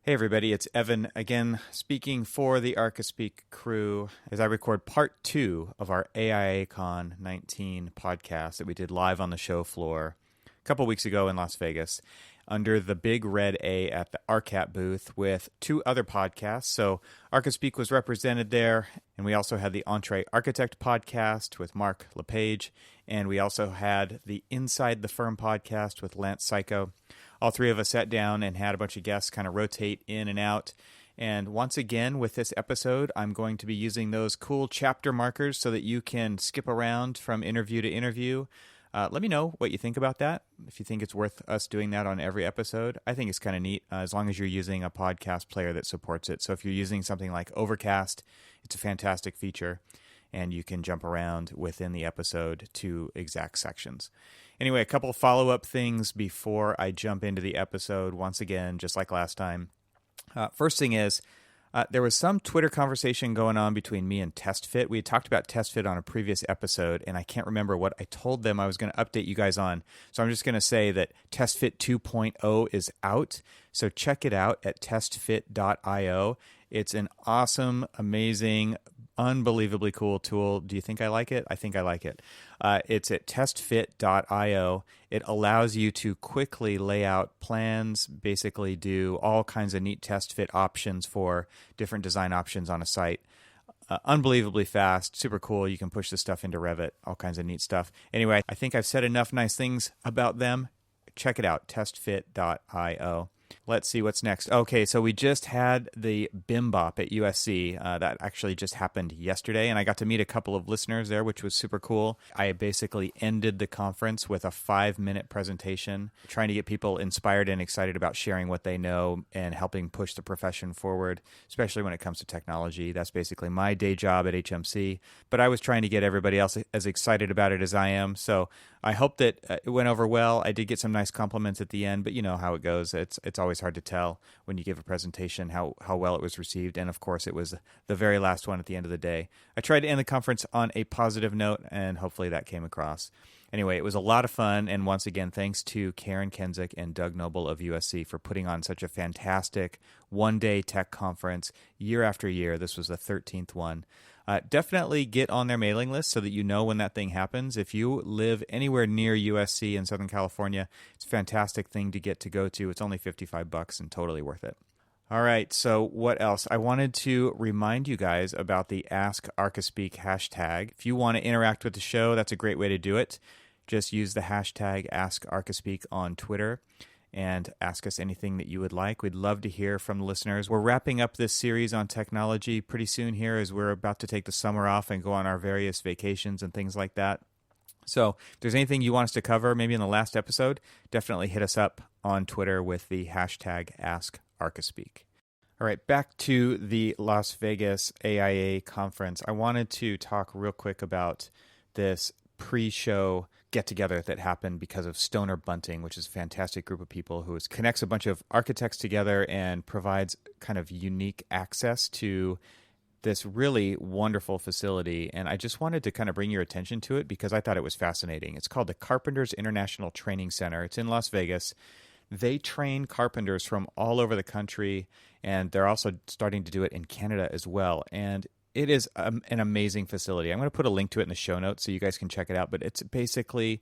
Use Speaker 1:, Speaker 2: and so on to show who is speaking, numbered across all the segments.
Speaker 1: Hey everybody, it's Evan again speaking for the ARCASpeak crew as I record part 2 of our AIACon19 podcast that we did live on the show floor a couple weeks ago in Las Vegas under the big red A at the ARCAT booth with 2 other podcasts. So ARCASpeak was represented there, and we also had the Entree Architect podcast with Mark LePage, and we also had the Inside the Firm podcast with Lance Psycho. All 3 of us sat down and had a bunch of guests kind of rotate in and out. And once again, with this episode, I'm going to be using those cool chapter markers so that you can skip around from interview to interview. Let me know what you think about that, if you think it's worth us doing that on every episode. I think it's kind of neat, as long as you're using a podcast player that supports it. So if you're using something like Overcast, it's a fantastic feature, and you can jump around within the episode to exact sections. Anyway, a couple follow-up things before I jump into the episode. Once again, just like last time. First thing is, there was some Twitter conversation going on between me and TestFit. We had talked about TestFit on a previous episode, and I can't remember what I told them I was going to update you guys on. So I'm just going to say that TestFit 2.0 is out. So check it out at testfit.io. It's an awesome, amazing, unbelievably cool tool. Do you think I like it? I think I like it. It's at testfit.io. It allows you to quickly lay out plans, basically do all kinds of neat test fit options for different design options on a site. Unbelievably fast, super cool. You can push this stuff into Revit, all kinds of neat stuff. Anyway, I think I've said enough nice things about them. Check it out, testfit.io. Let's see what's next. Okay, so we just had the BIM Bop at USC. That actually just happened yesterday, and I got to meet a couple of listeners there, which was super cool. I basically ended the conference with a 5-minute presentation, trying to get people inspired and excited about sharing what they know and helping push the profession forward, especially when it comes to technology. That's basically my day job at HMC, but I was trying to get everybody else as excited about it as I am, so I hope that it went over well. I did get some nice compliments at the end, but you know how it goes. It's always hard to tell when you give a presentation how well it was received, and of course it was the very last one at the end of the day. I tried to end the conference on a positive note, and hopefully that came across. Anyway, it was a lot of fun, and once again, thanks to Karen Kenzik and Doug Noble of USC for putting on such a fantastic one-day tech conference year after year. This was the 13th one. Definitely get on their mailing list so that you know when that thing happens. If you live anywhere near USC in Southern California, it's a fantastic thing to get to go to. It's only $55 and totally worth it. All right, so what else? I wanted to remind you guys about the Ask ARCASpeak hashtag. If you want to interact with the show, that's a great way to do it. Just use the hashtag Ask ARCASpeak on Twitter and ask us anything that you would like. We'd love to hear from the listeners. We're wrapping up this series on technology pretty soon here as we're about to take the summer off and go on our various vacations and things like that. So if there's anything you want us to cover, maybe in the last episode, definitely hit us up on Twitter with the hashtag AskArcaspeak. All right, back to the Las Vegas AIA conference. I wanted to talk real quick about this pre-show get-together that happened because of Stoner Bunting, which is a fantastic group of people who connects a bunch of architects together and provides kind of unique access to this really wonderful facility. And I just wanted to kind of bring your attention to it because I thought it was fascinating. It's called the Carpenters International Training Center. It's in Las Vegas. They train carpenters from all over the country, and they're also starting to do it in Canada as well. And it is an amazing facility. I'm going to put a link to it in the show notes so you guys can check it out. But it's basically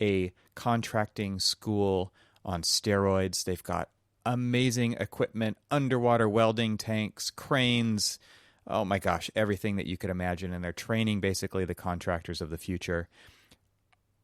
Speaker 1: a contracting school on steroids. They've got amazing equipment, underwater welding tanks, cranes. Oh my gosh, everything that you could imagine. And they're training basically the contractors of the future.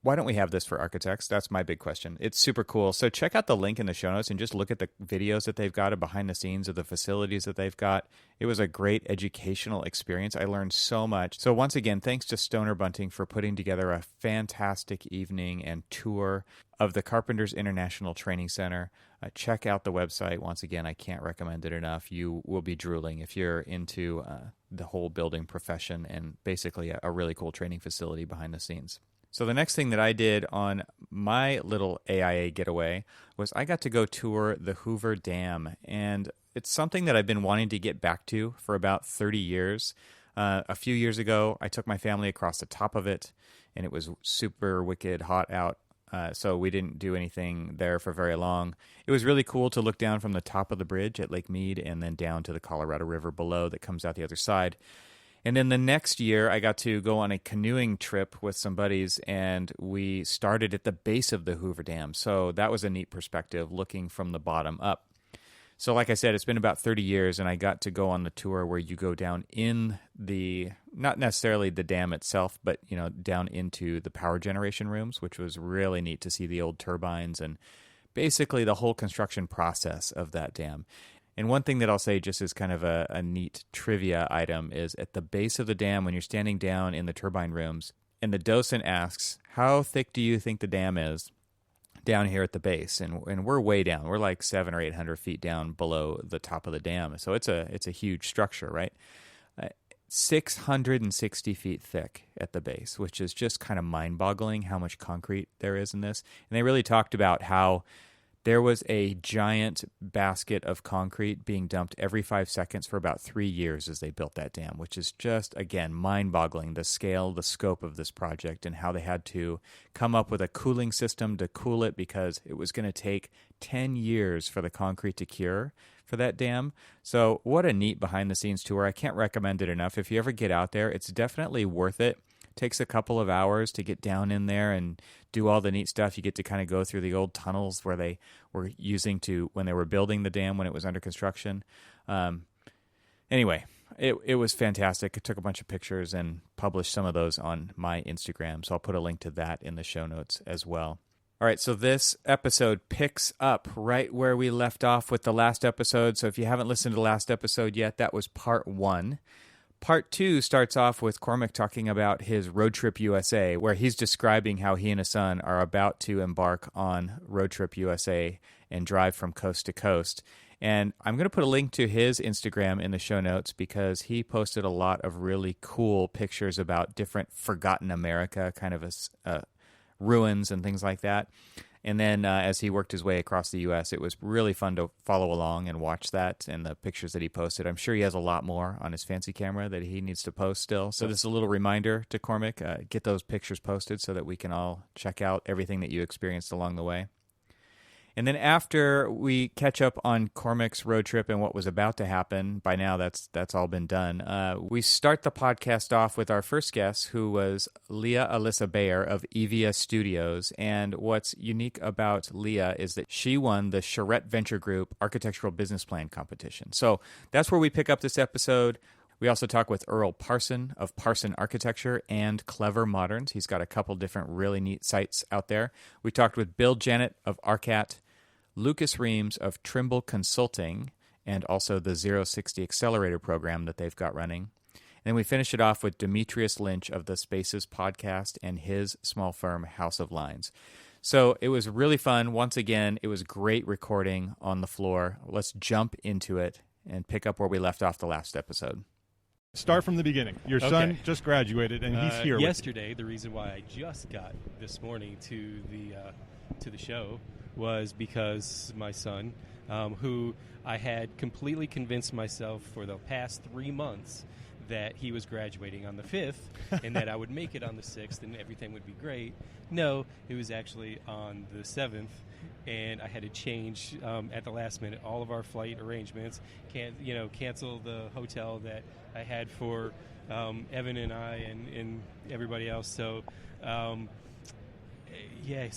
Speaker 1: Why don't we have this for architects? That's my big question. It's super cool. So check out the link in the show notes and just look at the videos that they've got behind the scenes of the facilities that they've got. It was a great educational experience. I learned so much. So once again, thanks to Stoner Bunting for putting together a fantastic evening and tour of the Carpenters International Training Center. Check out the website. Once again, I can't recommend it enough. You will be drooling if you're into the whole building profession and basically a really cool training facility behind the scenes. So the next thing that I did on my little AIA getaway was I got to go tour the Hoover Dam. And it's something that I've been wanting to get back to for about 30 years. A few years ago, I took my family across the top of it, and it was super wicked hot out so we didn't do anything there for very long. It was really cool to look down from the top of the bridge at Lake Mead and then down to the Colorado River below that comes out the other side. And then the next year, I got to go on a canoeing trip with some buddies, and we started at the base of the Hoover Dam. So that was a neat perspective, looking from the bottom up. So like I said, it's been about 30 years, and I got to go on the tour where you go down in not necessarily the dam itself, but down into the power generation rooms, which was really neat to see the old turbines and basically the whole construction process of that dam. And one thing that I'll say just as kind of a neat trivia item is at the base of the dam, when you're standing down in the turbine rooms, and the docent asks, how thick do you think the dam is down here at the base? And we're way down. We're like 700 or 800 feet down below the top of the dam. So it's a huge structure, right? 660 feet thick at the base, which is just kind of mind-boggling how much concrete there is in this. And they really talked about how there was a giant basket of concrete being dumped every 5 seconds for about 3 years as they built that dam, which is just, again, mind-boggling, the scale, the scope of this project, and how they had to come up with a cooling system to cool it because it was going to take 10 years for the concrete to cure for that dam. So what a neat behind-the-scenes tour. I can't recommend it enough. If you ever get out there, it's definitely worth it. Takes a couple of hours to get down in there and do all the neat stuff. You get to kind of go through the old tunnels where they were using when they were building the dam when it was under construction. Anyway, it was fantastic. I took a bunch of pictures and published some of those on my Instagram, so I'll put a link to that in the show notes as well. All right, so this episode picks up right where we left off with the last episode. So if you haven't listened to the last episode yet, that was part 1. Part 2 starts off with Cormac talking about his Road Trip USA, where he's describing how he and his son are about to embark on Road Trip USA and drive from coast to coast. And I'm going to put a link to his Instagram in the show notes because he posted a lot of really cool pictures about different forgotten America, kind of ruins and things like that. And then as he worked his way across the U.S., it was really fun to follow along and watch that and the pictures that he posted. I'm sure he has a lot more on his fancy camera that he needs to post still. So this is a little reminder to Cormac, get those pictures posted so that we can all check out everything that you experienced along the way. And then after we catch up on Cormac's road trip and what was about to happen, by now that's all been done, we start the podcast off with our first guest, who was Leah Alyssa Bayer of Evia Studios. And what's unique about Leah is that she won the Charette Venture Group Architectural Business Plan Competition. So that's where we pick up this episode. We also talk with Earl Parson of Parson Architecture and Clever Moderns. He's got a couple different really neat sites out there. We talked with Bill Janet of ARCAT, Lucas Reams of Trimble Consulting, and also the 060 Accelerator program that they've got running. And then we finish it off with Demetrius Lynch of the Spaces podcast and his small firm, House of Lines. So it was really fun. Once again, it was great recording on the floor. Let's jump into it and pick up where we left off the last episode.
Speaker 2: Start from the beginning. Your son just graduated, and he's here.
Speaker 3: Yesterday, the reason why I just got this morning to the show was because my son, who I had completely convinced myself for the past 3 months that he was graduating on the 5th and that I would make it on the 6th and everything would be great. No, it was actually on the 7th, and I had to change at the last minute all of our flight arrangements, cancel the hotel that I had for Evan and I and everybody else. So, so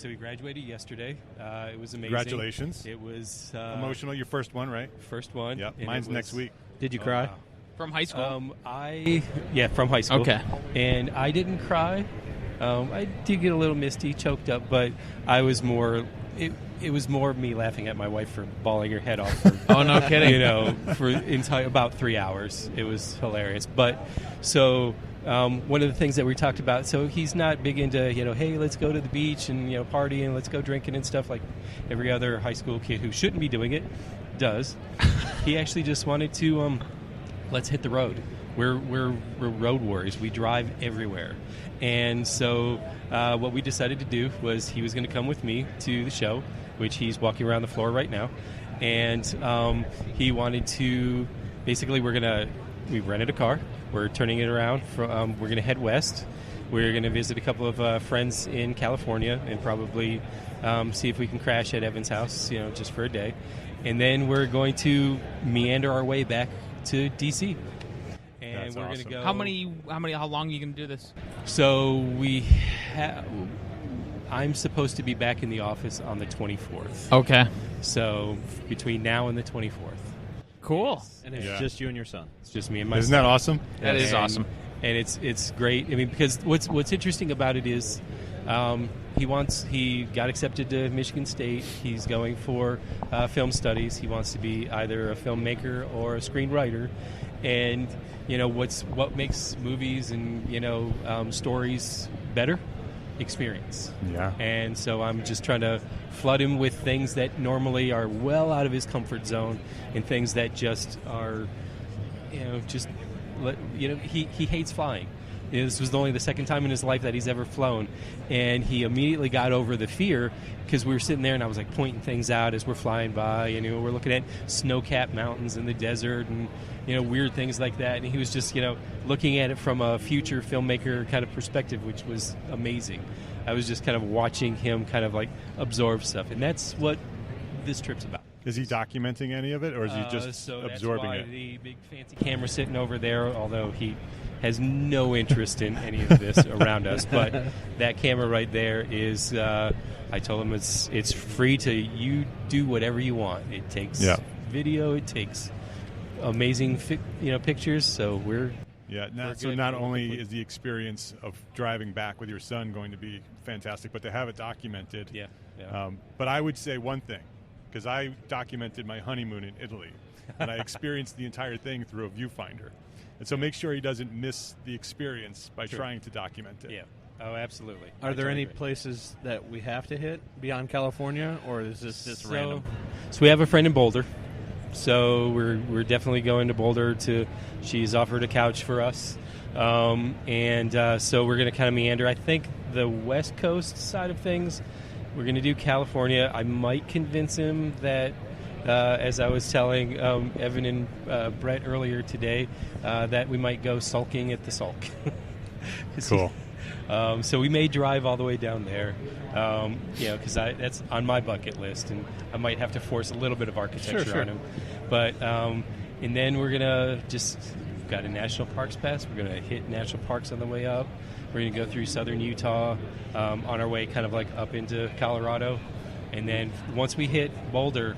Speaker 3: we graduated yesterday. It was amazing.
Speaker 2: Congratulations.
Speaker 3: It was
Speaker 2: emotional. Your first one, right?
Speaker 3: First one.
Speaker 2: Yep. Mine's next week.
Speaker 4: Did you cry?
Speaker 3: Wow.
Speaker 4: From high school?
Speaker 3: From high school.
Speaker 4: Okay.
Speaker 3: And I didn't cry. I did get a little misty, choked up, but I was more. It was more of me laughing at my wife for bawling her head off. For,
Speaker 4: oh, no kidding.
Speaker 3: For about 3 hours. It was hilarious. But so one of the things that we talked about. So he's not big into hey, let's go to the beach and party and let's go drinking and stuff like every other high school kid who shouldn't be doing it does. He actually just wanted to let's hit the road. We're road warriors. We drive everywhere. And so what we decided to do was he was going to come with me to the show, which he's walking around the floor right now. And he wanted to, basically we rented a car. We're turning it around. We're going to head west, we're going to visit a couple of friends in California and probably see if we can crash at Evan's house, just for a day. And then we're going to meander our way back to D.C. And
Speaker 2: That's
Speaker 3: we're
Speaker 2: awesome.
Speaker 3: going to go.
Speaker 5: How long are you going to do this?
Speaker 3: So I'm supposed to be back in the office on the 24th.
Speaker 5: Okay.
Speaker 3: So between now and the 24th.
Speaker 5: Cool.
Speaker 4: And it's
Speaker 2: Yeah.
Speaker 4: just you and your son.
Speaker 3: It's just me and my
Speaker 2: Isn't
Speaker 3: son.
Speaker 2: that awesome?
Speaker 5: That is
Speaker 3: And-
Speaker 5: awesome.
Speaker 3: And it's great. I mean, because what's interesting about it is he got accepted to Michigan State. He's going for film studies. He wants to be either a filmmaker or a screenwriter. And what makes movies and stories better? Experience.
Speaker 2: Yeah.
Speaker 3: And so I'm just trying to flood him with things that normally are well out of his comfort zone and things that just are, he hates flying. This was only the second time in his life that he's ever flown, and he immediately got over the fear because we were sitting there and I was like pointing things out as we're flying by, and we're looking at snow-capped mountains in the desert and weird things like that, and he was just looking at it from a future filmmaker kind of perspective, which was amazing. I was just kind of watching him kind of like absorb stuff, and that's what this trip's about.
Speaker 2: Is he documenting any of it, or is he just
Speaker 3: so
Speaker 2: absorbing
Speaker 3: that's why
Speaker 2: it?
Speaker 3: the big fancy camera sitting over there, although he has no interest in any of this around us. But that camera right there is, I told him it's free to you do whatever you want. It takes video, it takes amazing pictures. So we're
Speaker 2: So
Speaker 3: good.
Speaker 2: not only is the experience of driving back with your son going to be fantastic, but to have it documented.
Speaker 3: Yeah.
Speaker 2: But I would say one thing, because I documented my honeymoon in Italy, and I experienced the entire thing through a viewfinder. And so make sure he doesn't miss the experience by
Speaker 3: Sure.
Speaker 2: trying to document it.
Speaker 3: Yeah. Oh, absolutely.
Speaker 4: Are
Speaker 3: I
Speaker 4: there
Speaker 3: totally
Speaker 4: any
Speaker 3: agree.
Speaker 4: places that we have to hit beyond California, or is this just random?
Speaker 3: So we have a friend in Boulder. So we're definitely going to Boulder. She's offered a couch for us, and so we're going to kind of meander. I think the West Coast side of things, we're going to do California. I might convince him that, as I was telling Evan and Brett earlier today, that we might go sulking at the Sulk.
Speaker 2: Cool.
Speaker 3: So we may drive all the way down there, because that's on my bucket list, and I might have to force a little bit of architecture
Speaker 4: Sure.
Speaker 3: on him. But and then we're gonna we've got a national parks pass. We're gonna hit national parks on the way up. We're gonna go through southern Utah on our way, kind of like up into Colorado, and then once we hit Boulder,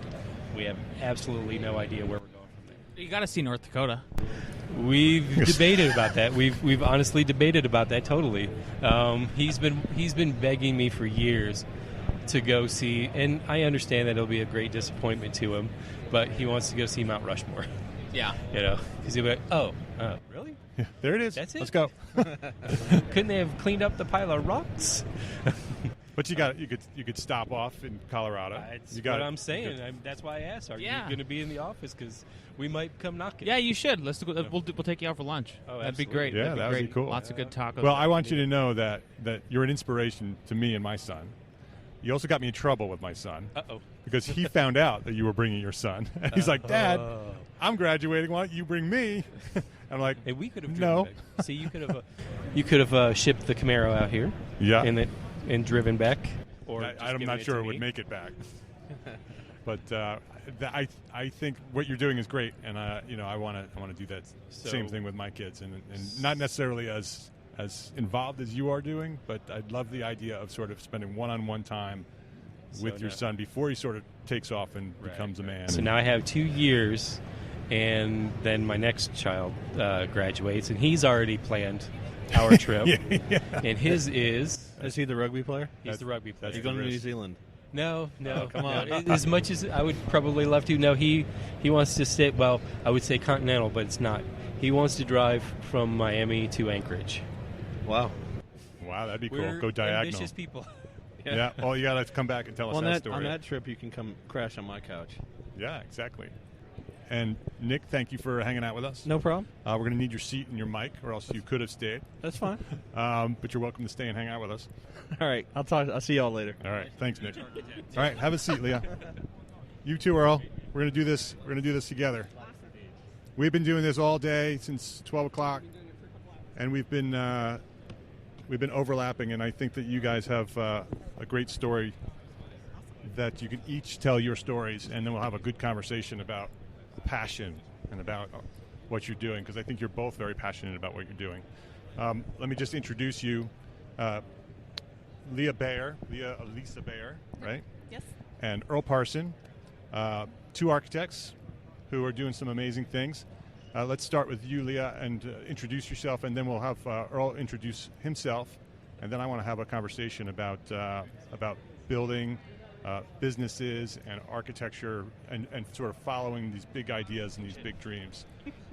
Speaker 3: we have absolutely no idea where we're going from there.
Speaker 5: You got to see North Dakota.
Speaker 3: We've debated about that. We've honestly debated about that totally. He's been begging me for years to go see, and I understand that it'll be a great disappointment to him, but he wants to go see Mount Rushmore.
Speaker 5: Yeah.
Speaker 3: Because he'll be like, oh, really?
Speaker 2: Yeah, there it is.
Speaker 3: That's it?
Speaker 2: Let's go.
Speaker 3: Couldn't they have cleaned up the pile of rocks?
Speaker 2: But you could stop off in Colorado.
Speaker 3: That's
Speaker 2: You
Speaker 3: what
Speaker 2: got it.
Speaker 3: I'm saying. That's why I asked. Are
Speaker 5: Yeah.
Speaker 3: you going to be in the office? Because we might come knocking.
Speaker 5: Yeah, you should. Let's go. We'll take you out for lunch.
Speaker 3: Oh,
Speaker 5: That'd be
Speaker 3: absolutely.
Speaker 5: great.
Speaker 2: Yeah,
Speaker 5: That'd be
Speaker 2: that would be
Speaker 5: great.
Speaker 2: cool.
Speaker 5: Lots of good tacos.
Speaker 2: Well, I want you to know that you're an inspiration to me and my son. You also got me in trouble with my son
Speaker 3: Uh-oh.
Speaker 2: because he found out that you were bringing your son. And he's like, Dad, I'm graduating. Why don't you bring me? I'm like,
Speaker 3: And we could have
Speaker 2: No.
Speaker 3: driven back. See, you could have shipped the Camaro out here.
Speaker 2: Yeah.
Speaker 3: And driven back. Or just
Speaker 2: I'm
Speaker 3: given
Speaker 2: not
Speaker 3: it
Speaker 2: sure
Speaker 3: to
Speaker 2: it would
Speaker 3: me.
Speaker 2: make it back. But I think what you're doing is great, and I want to do that same thing with my kids, and not necessarily as involved as you are doing, but I'd love the idea of sort of spending one-on-one time with your son before he sort of takes off and becomes a man.
Speaker 3: So now I have 2 years, and then my next child graduates, and he's already planned our trip.
Speaker 2: Yeah.
Speaker 3: And his is
Speaker 4: he the rugby player?
Speaker 3: he's the rugby player.
Speaker 4: You're going to New Zealand.
Speaker 3: No,
Speaker 4: come on.
Speaker 3: no. As much as I would probably love to, no, he wants to stay. Well, I would say continental, but it's not. He wants to drive from Miami to Anchorage.
Speaker 4: Wow.
Speaker 2: Wow, that'd be cool.
Speaker 3: We're
Speaker 2: Go diagonal.
Speaker 3: ambitious people.
Speaker 2: Yeah. Well, you got to come back and tell us
Speaker 4: On
Speaker 2: that
Speaker 4: that
Speaker 2: story.
Speaker 4: on that trip, you can come crash on my couch.
Speaker 2: Yeah, exactly. And Nick, thank you for hanging out with us.
Speaker 4: No problem.
Speaker 2: We're going to need your seat and your mic, or else you could have stayed.
Speaker 4: That's fine.
Speaker 2: But you're welcome to stay and hang out with us.
Speaker 4: All right. I'll see y'all later.
Speaker 2: All right. Thanks, Nick. All right. Have a seat, Leah. You too, Earl. We're going to do this. We're going to do this together. We've been doing this all day since 12 o'clock, and we've been we've been overlapping, and I think that you guys have a great story that you can each tell your stories, and then we'll have a good conversation about passion and about what you're doing, because I think you're both very passionate about what you're doing. Let me just introduce you. Lisa Bayer, right?
Speaker 6: Yes.
Speaker 2: And Earl Parson, two architects who are doing some amazing things. Let's start with you, Leah, and introduce yourself, and then we'll have Earl introduce himself, and then I want to have a conversation about building businesses and architecture and sort of following these big ideas and these big dreams.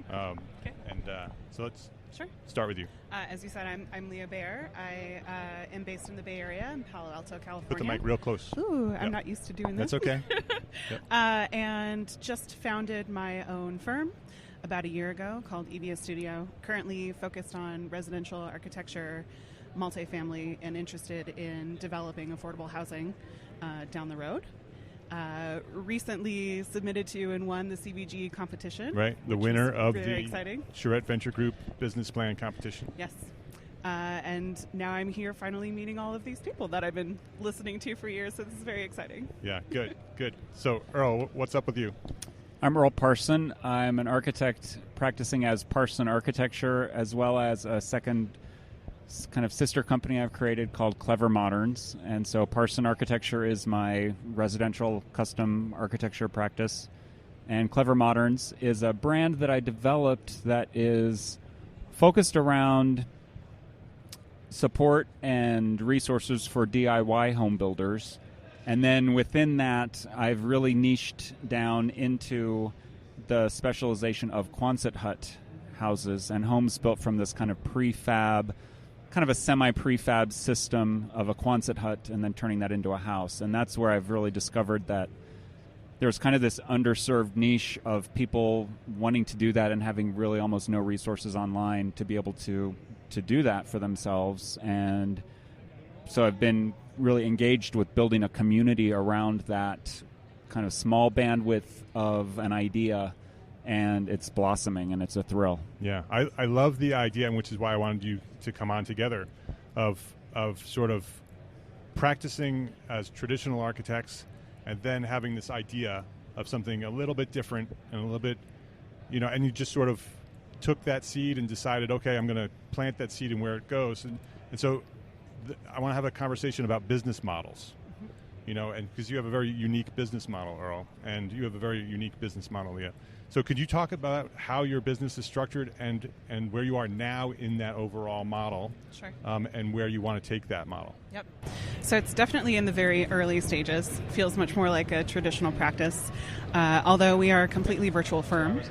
Speaker 6: Okay.
Speaker 2: And so let's
Speaker 6: Sure.
Speaker 2: start with you.
Speaker 6: As you said, I'm Leah Bayer. I am based in the Bay Area in Palo Alto, California.
Speaker 2: Put the mic real close.
Speaker 6: Ooh,
Speaker 2: Yep.
Speaker 6: I'm not used to doing this.
Speaker 2: That's okay. Yep.
Speaker 6: And just founded my own firm about a year ago called EVA Studio. Currently focused on residential architecture, multifamily, and interested in developing affordable housing down the road. Recently submitted to and won the CVG competition.
Speaker 2: Right, the
Speaker 6: which
Speaker 2: winner
Speaker 6: is
Speaker 2: of
Speaker 6: very
Speaker 2: the
Speaker 6: exciting.
Speaker 2: Charette Venture Group Business Plan Competition.
Speaker 6: Yes. And now I'm here finally meeting all of these people that I've been listening to for years, so this is very exciting.
Speaker 2: Yeah, good. So, Earl, what's up with you?
Speaker 7: I'm Earl Parson. I'm an architect practicing as Parson Architecture, as well as a second kind of sister company I've created called Clever Moderns. And so Parson Architecture is my residential custom architecture practice. And Clever Moderns is a brand that I developed that is focused around support and resources for DIY home builders. And then within that, I've really niched down into the specialization of Quonset hut houses and homes built from this kind of prefab, kind of a semi-prefab system of a Quonset hut and then turning that into a house. And that's where I've really discovered that there's kind of this underserved niche of people wanting to do that and having really almost no resources online to be able to do that for themselves. And so I've been really engaged with building a community around that kind of small bandwidth of an idea, and it's blossoming, and it's a thrill.
Speaker 2: Yeah, I love the idea, and which is why I wanted you to come on together, of sort of practicing as traditional architects and then having this idea of something a little bit different and a little bit, and you just sort of took that seed and decided, okay, I'm going to plant that seed and where it goes. And so I want to have a conversation about business models, and because you have a very unique business model, Earl, and you have a very unique business model, Leah. So could you talk about how your business is structured and where you are now in that overall model?
Speaker 6: Sure.
Speaker 2: And where you want to take that model?
Speaker 6: Yep. So it's definitely in the very early stages. Feels much more like a traditional practice, although we are a completely virtual firm.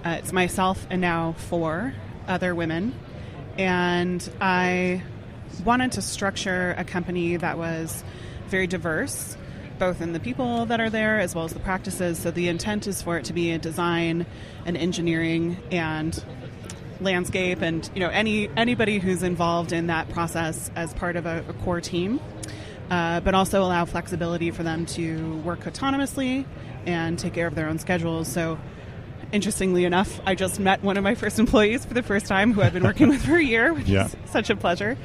Speaker 6: It's myself and now 4 other women. And I wanted to structure a company that was very diverse, both in the people that are there as well as the practices. So the intent is for it to be a design and engineering and landscape and anybody who's involved in that process as part of a core team, but also allow flexibility for them to work autonomously and take care of their own schedules. So interestingly enough, I just met one of my first employees for the first time, who I've been working with for a year, which is such a pleasure.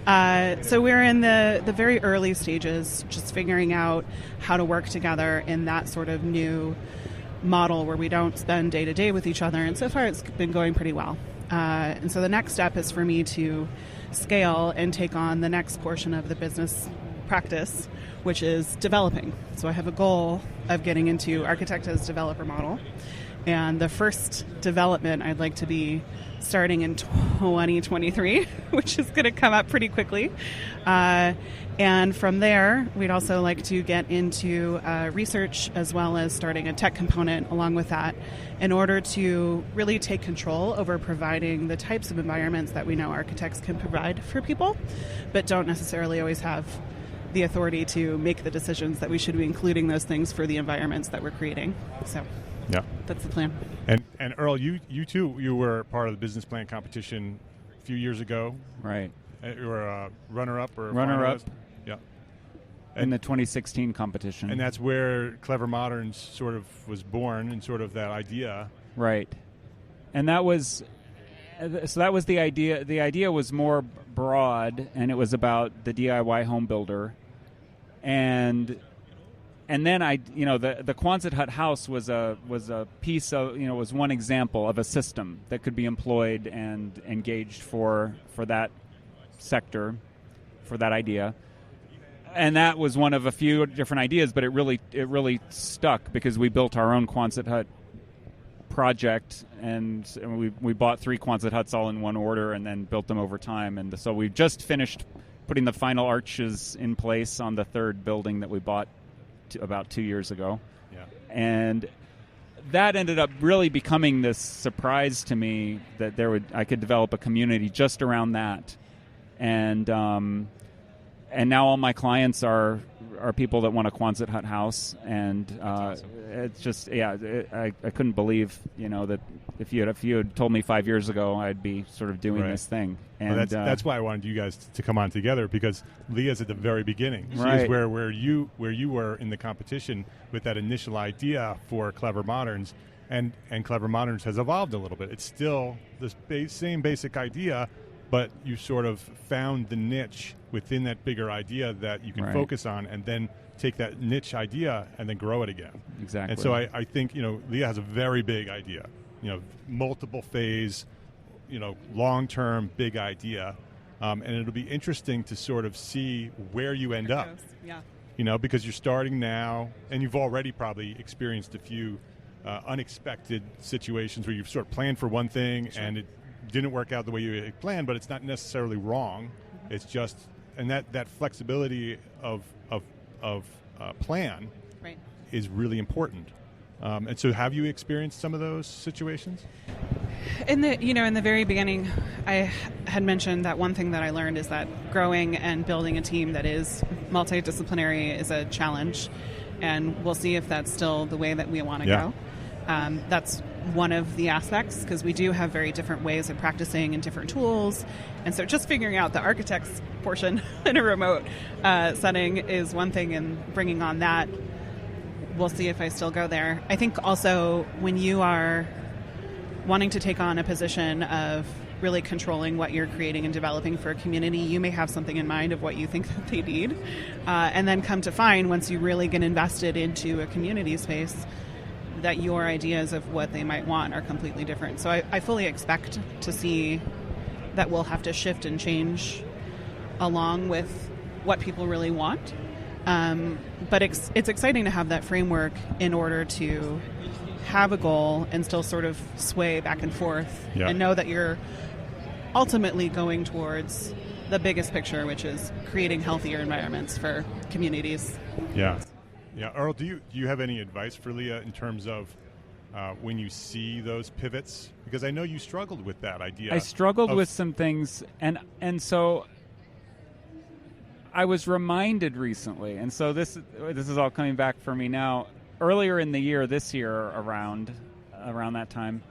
Speaker 6: So we're in the very early stages, just figuring out how to work together in that sort of new model where we don't spend day to day with each other. And so far, it's been going pretty well. And so the next step is for me to scale and take on the next portion of the business practice, which is developing. So I have a goal of getting into architect as developer model. And the first development I'd like to be starting in 2023, which is going to come up pretty quickly. And from there, we'd also like to get into research as well as starting a tech component along with that in order to really take control over providing the types of environments that we know architects can provide for people, but don't necessarily always have the authority to make the decisions that we should be including those things for the environments that we're creating. So.
Speaker 2: Yeah,
Speaker 6: that's the plan.
Speaker 2: And Earl, you too, you were part of the business plan competition a few years ago,
Speaker 7: right?
Speaker 2: You were a runner-up or
Speaker 7: runner-up.
Speaker 2: Yeah,
Speaker 7: in the 2016 competition,
Speaker 2: and that's where Clever Moderns sort of was born, and sort of that idea,
Speaker 7: right? And that was So that was the idea. The idea was more broad, and it was about the DIY home builder. And then the Quonset hut house was a piece of, was one example of a system that could be employed and engaged for that sector, for that idea. And that was one of a few different ideas, but it really stuck because we built our own Quonset hut project, and we bought 3 Quonset huts all in one order and then built them over time. And so we just finished putting the final arches in place on the 3rd building that we bought about 2 years ago.
Speaker 2: Yeah.
Speaker 7: And that ended up really becoming this surprise to me that I could develop a community just around that. And now all my clients are people that want a Quonset hut house, and
Speaker 2: awesome.
Speaker 7: It's just I couldn't believe that if you had told me 5 years ago I'd be sort of doing this thing. And
Speaker 2: well, that's why I wanted you guys to come on together, because Leah's at the very beginning. She's
Speaker 7: right.
Speaker 2: where you were in the competition with that initial idea for Clever Moderns, and Clever Moderns has evolved a little bit. It's still the same basic idea, but you sort of found the niche within that bigger idea that you can
Speaker 7: right.
Speaker 2: focus on, and then take that niche idea and then grow it again.
Speaker 7: Exactly.
Speaker 2: And so I think Leah has a very big idea, multiple phase, long-term big idea, and it'll be interesting to sort of see where you end up.
Speaker 6: Yeah.
Speaker 2: Because you're starting now, and you've already probably experienced a few unexpected situations where you've sort of planned for one thing and it didn't work out the way you had planned, but it's not necessarily wrong. Mm-hmm. It's just, and that flexibility of plan
Speaker 6: Right.
Speaker 2: is really important. And so, have you experienced some of those situations?
Speaker 6: In the very beginning, I had mentioned that one thing that I learned is that growing and building a team that is multidisciplinary is a challenge, and we'll see if that's still the way that we want to go. That's one of the aspects, because we do have very different ways of practicing and different tools, and so just figuring out the architect's portion in a remote setting is one thing, and bringing on that, we'll see if I still go there. I think also when you are wanting to take on a position of really controlling what you're creating and developing for a community, you may have something in mind of what you think that they need, and then come to find, once you really get invested into a community space, that your ideas of what they might want are completely different. So I fully expect to see that we'll have to shift and change along with what people really want. But it's exciting to have that framework in order to have a goal and still sort of sway back and forth, and know that you're ultimately going towards the biggest picture, which is creating healthier environments for communities.
Speaker 2: Yeah. Earl, do you have any advice for Leah in terms of when you see those pivots? Because I know you struggled with that idea.
Speaker 7: I struggled with some things, and so I was reminded recently, and so this is all coming back for me now. Earlier in the year, this year around that time,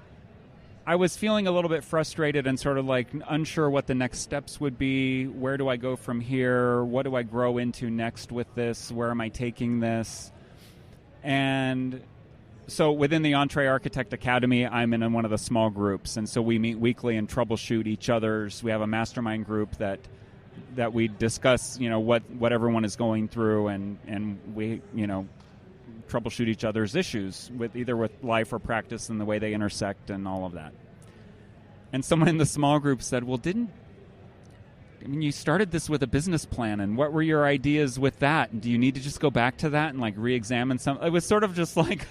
Speaker 7: I was feeling a little bit frustrated and sort of like unsure what the next steps would be. Where do I go from here? What do I grow into next with this? Where am I taking this? And so within the Entree Architect Academy, I'm in one of the small groups, and so we meet weekly and troubleshoot each other's. We have a mastermind group that we discuss, what everyone is going through, and we, troubleshoot each other's issues with life or practice and the way they intersect and all of that. And someone in the small group said, well, you started this with a business plan, and what were your ideas with that? And do you need to just go back to that and like re-examine some? It was sort of just like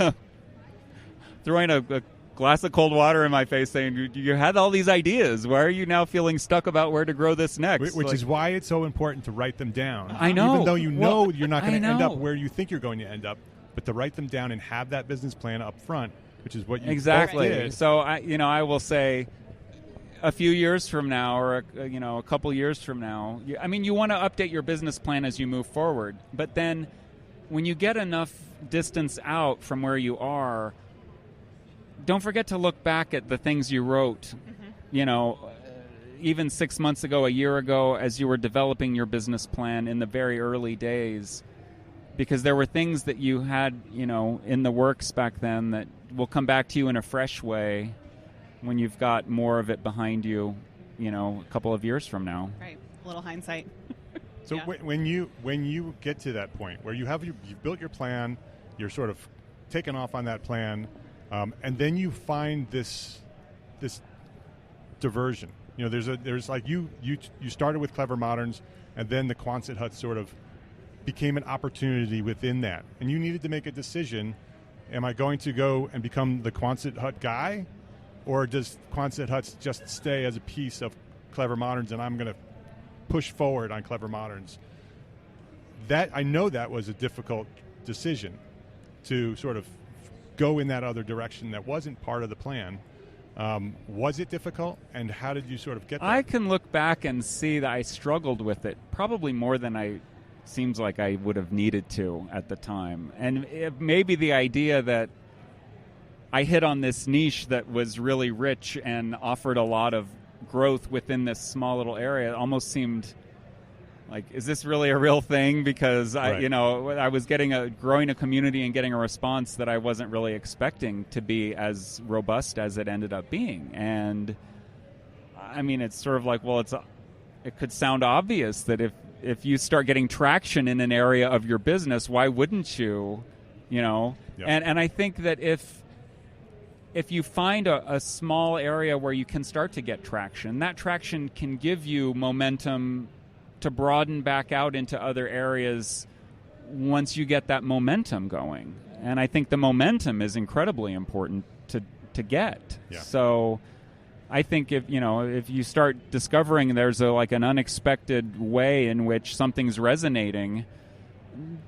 Speaker 7: throwing a glass of cold water in my face saying, you had all these ideas. Why are you now feeling stuck about where to grow this next?
Speaker 2: Which is why it's so important to write them down.
Speaker 7: I know.
Speaker 2: Even though you're not going to end up where you think you're going to end up, but to write them down and have that business plan up front, which is what you
Speaker 7: exactly
Speaker 2: both did.
Speaker 7: So I will say, a few years from now, or a couple years from now, you want to update your business plan as you move forward. But then, when you get enough distance out from where you are, don't forget to look back at the things you wrote. Mm-hmm. Even 6 months ago, a year ago, as you were developing your business plan in the very early days. Because there were things that you had, in the works back then that will come back to you in a fresh way when you've got more of it behind you, a couple of years from now.
Speaker 6: Right. A little hindsight.
Speaker 2: So
Speaker 6: Yeah.
Speaker 2: when you get to that point where you've built your plan, you're sort of taken off on that plan, and then you find this diversion. There's like you started with Clever Moderns, and then the Quonset hut sort of became an opportunity within that, and you needed to make a decision: am I going to go and become the Quonset hut guy, or does Quonset huts just stay as a piece of Clever Moderns, and I'm going to push forward on Clever Moderns? That I know that was a difficult decision to sort of go in that other direction that wasn't part of the plan. Was it difficult, and how did you sort of get there?
Speaker 7: I can look back and see that I struggled with it probably more than I seems like I would have needed to at the time. And maybe the idea that I hit on this niche that was really rich and offered a lot of growth within this small little area almost seemed like, is this really a real thing? Because
Speaker 2: Right.
Speaker 7: I was growing a community and getting a response that I wasn't really expecting to be as robust as it ended up being. And I mean, it's sort of like, well, it could sound obvious that if you start getting traction in an area of your business, why wouldn't you?
Speaker 2: Yeah.
Speaker 7: And I think that if you find a small area where you can start to get traction, that traction can give you momentum to broaden back out into other areas once you get that momentum going. And I think the momentum is incredibly important to get.
Speaker 2: Yeah.
Speaker 7: So I think if you start discovering there's an unexpected way in which something's resonating,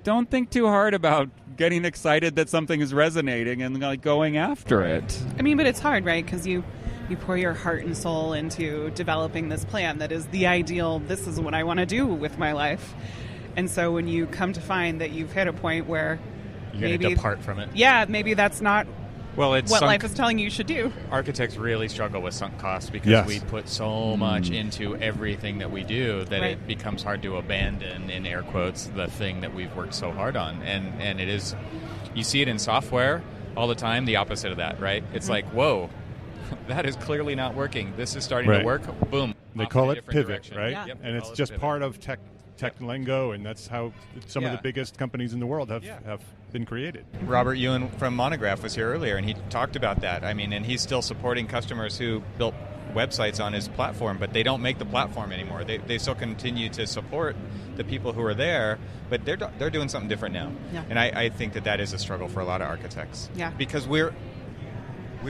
Speaker 7: don't think too hard about getting excited that something is resonating and going after it.
Speaker 6: I mean, but it's hard, right? Because you pour your heart and soul into developing this plan that is the ideal, this is what I want to do with my life. And so when you come to find that you've hit a point where
Speaker 1: You're going to depart from it.
Speaker 6: Yeah, maybe that's not
Speaker 1: It's
Speaker 6: what life is telling you should do.
Speaker 1: Architects really struggle with sunk costs because
Speaker 2: Yes.
Speaker 1: we put so much into everything that we do that
Speaker 6: Right.
Speaker 1: it becomes hard to abandon, in air quotes, the thing that we've worked so hard on. And it is, you see it in software all the time, the opposite of that, right? It's like, whoa, that is clearly not working. This is starting
Speaker 2: Right.
Speaker 1: to work. Boom.
Speaker 2: They
Speaker 1: off
Speaker 2: call
Speaker 1: in a
Speaker 2: it
Speaker 1: different
Speaker 2: pivot,
Speaker 1: direction.
Speaker 2: right?
Speaker 6: Yeah.
Speaker 1: Yep,
Speaker 2: And
Speaker 1: they
Speaker 2: it's
Speaker 1: call it
Speaker 2: just
Speaker 1: pivot.
Speaker 2: part of tech lingo, and that's how some of
Speaker 1: Yeah.
Speaker 2: the biggest companies in the world have
Speaker 1: Yeah.
Speaker 2: been created.
Speaker 1: Robert Ewan from Monograph was here earlier, and he talked about that. I mean, and he's still supporting customers who built websites on his platform, but they don't make the platform anymore. They still continue to support the people who are there, but they're doing something different now.
Speaker 6: Yeah.
Speaker 1: And I think that is a struggle for a lot of architects.
Speaker 6: Yeah.
Speaker 1: Because we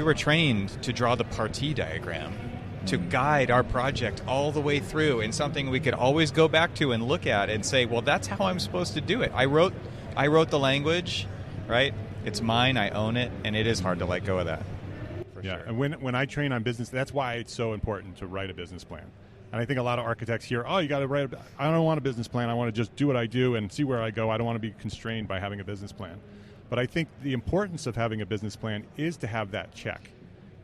Speaker 1: were trained to draw the partie diagram, to guide our project all the way through in something we could always go back to and look at and say, well, that's how I'm supposed to do it. I wrote the language, right? It's mine, I own it, and it is hard to let go of that. For
Speaker 2: Yeah,
Speaker 1: sure.
Speaker 2: and when I train on business, that's why it's so important to write a business plan. And I think a lot of architects hear, oh, you got to write. I don't want a business plan. I want to just do what I do and see where I go. I don't want to be constrained by having a business plan. But I think the importance of having a business plan is to have that check,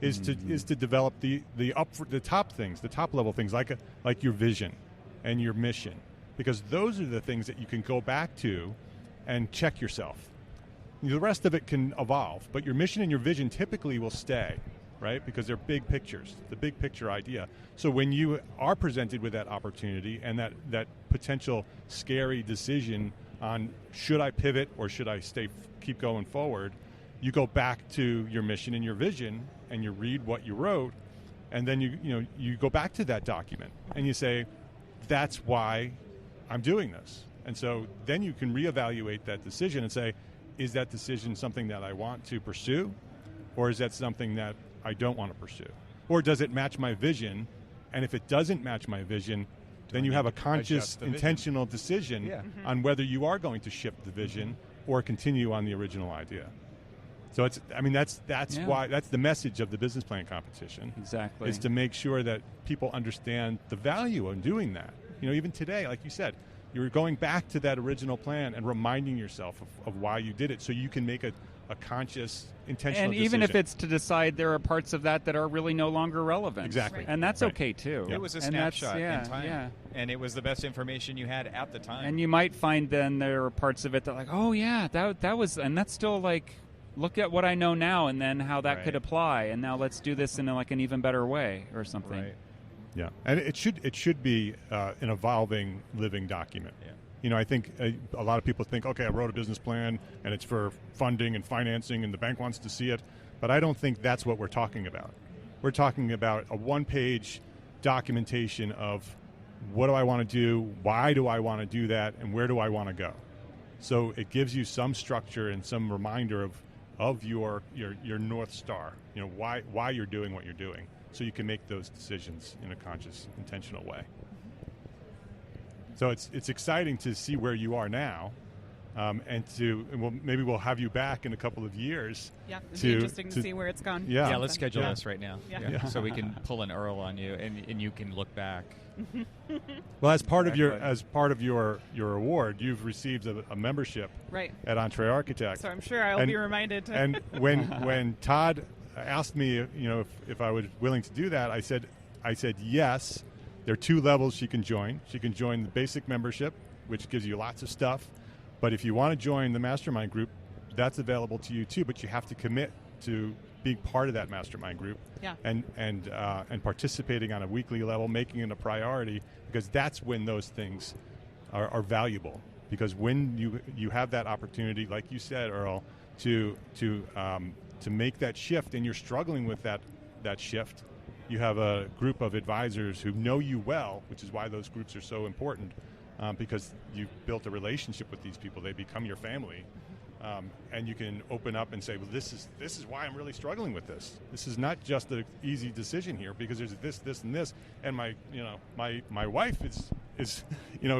Speaker 2: is to develop the top things, the top level things, like your vision and your mission, because those are the things that you can go back to and check yourself. The rest of it can evolve, but your mission and your vision typically will stay, right? Because they're big pictures, the big picture idea. So when you are presented with that opportunity and that potential scary decision on should I pivot or should I keep going forward, you go back to your mission and your vision and you read what you wrote, and then you go back to that document and you say, that's why I'm doing this. And so then you can reevaluate that decision and say, is that decision something that I want to pursue, or is that something that I don't want to pursue? Or does it match my vision? And if it doesn't match my vision, then you have a conscious, intentional decision on whether you are going to shift the vision or continue on the original idea. So that's why that's the message of the business plan competition.
Speaker 7: Exactly.
Speaker 2: Is to make sure that people understand the value of doing that. Even today, like you said, you're going back to that original plan and reminding yourself of why you did it, so you can make a conscious, intentional decision.
Speaker 7: And even if it's to decide there are parts of that are really no longer relevant.
Speaker 2: Exactly.
Speaker 7: And that's
Speaker 2: Right.
Speaker 7: okay, too.
Speaker 1: It was a
Speaker 7: And that's-
Speaker 1: snapshot in time,
Speaker 7: Yeah.
Speaker 1: and it was the best information you had at the time.
Speaker 7: And you might find then there are parts of it that oh, yeah, that was, and that's still look at what I know now and then how that could
Speaker 1: Right.
Speaker 7: apply, and now let's do this in like an even better way or something.
Speaker 1: Right.
Speaker 2: Yeah, and it should be an evolving, living document.
Speaker 1: Yeah.
Speaker 2: You know, I think a lot of people think, okay, I wrote a business plan and it's for funding and financing, and the bank wants to see it, but I don't think that's what we're talking about. We're talking about a one-page documentation of what do I want to do, why do I want to do that, and where do I want to go. So it gives you some structure and some reminder of your North Star. You know, why you're doing what you're doing, so you can make those decisions in a conscious, intentional way. So it's exciting to see where you are now, and maybe we'll have you back in a couple of years.
Speaker 6: Yeah, it'd be interesting to see where it's gone.
Speaker 2: Yeah.
Speaker 1: Yeah, let's schedule
Speaker 2: Yeah.
Speaker 1: this right now.
Speaker 6: Yeah.
Speaker 1: So we can pull an Earl on you, and you can look back.
Speaker 2: Well, as part
Speaker 7: Exactly.
Speaker 2: of your award, you've received a membership
Speaker 6: Right.
Speaker 2: at Entree Architect.
Speaker 6: So I'm sure I'll
Speaker 2: And-
Speaker 6: be reminded to.
Speaker 2: And when Todd asked me, you know, if I was willing to do that, I said yes. There are 2 levels she can join. She can join the basic membership, which gives you lots of stuff. But if you want to join the mastermind group, that's available to you too. But you have to commit to being part of that mastermind group,
Speaker 6: Yeah.
Speaker 2: and participating on a weekly level, making it a priority, because that's when those things are valuable. Because when you have that opportunity, like you said, Earl, to make that shift, and you're struggling with that shift, you have a group of advisors who know you well, which is why those groups are so important, because you've built a relationship with these people. They become your family. And you can open up and say, well, this is why I'm really struggling with this. This is not just an easy decision here, because there's this, and this, and my wife is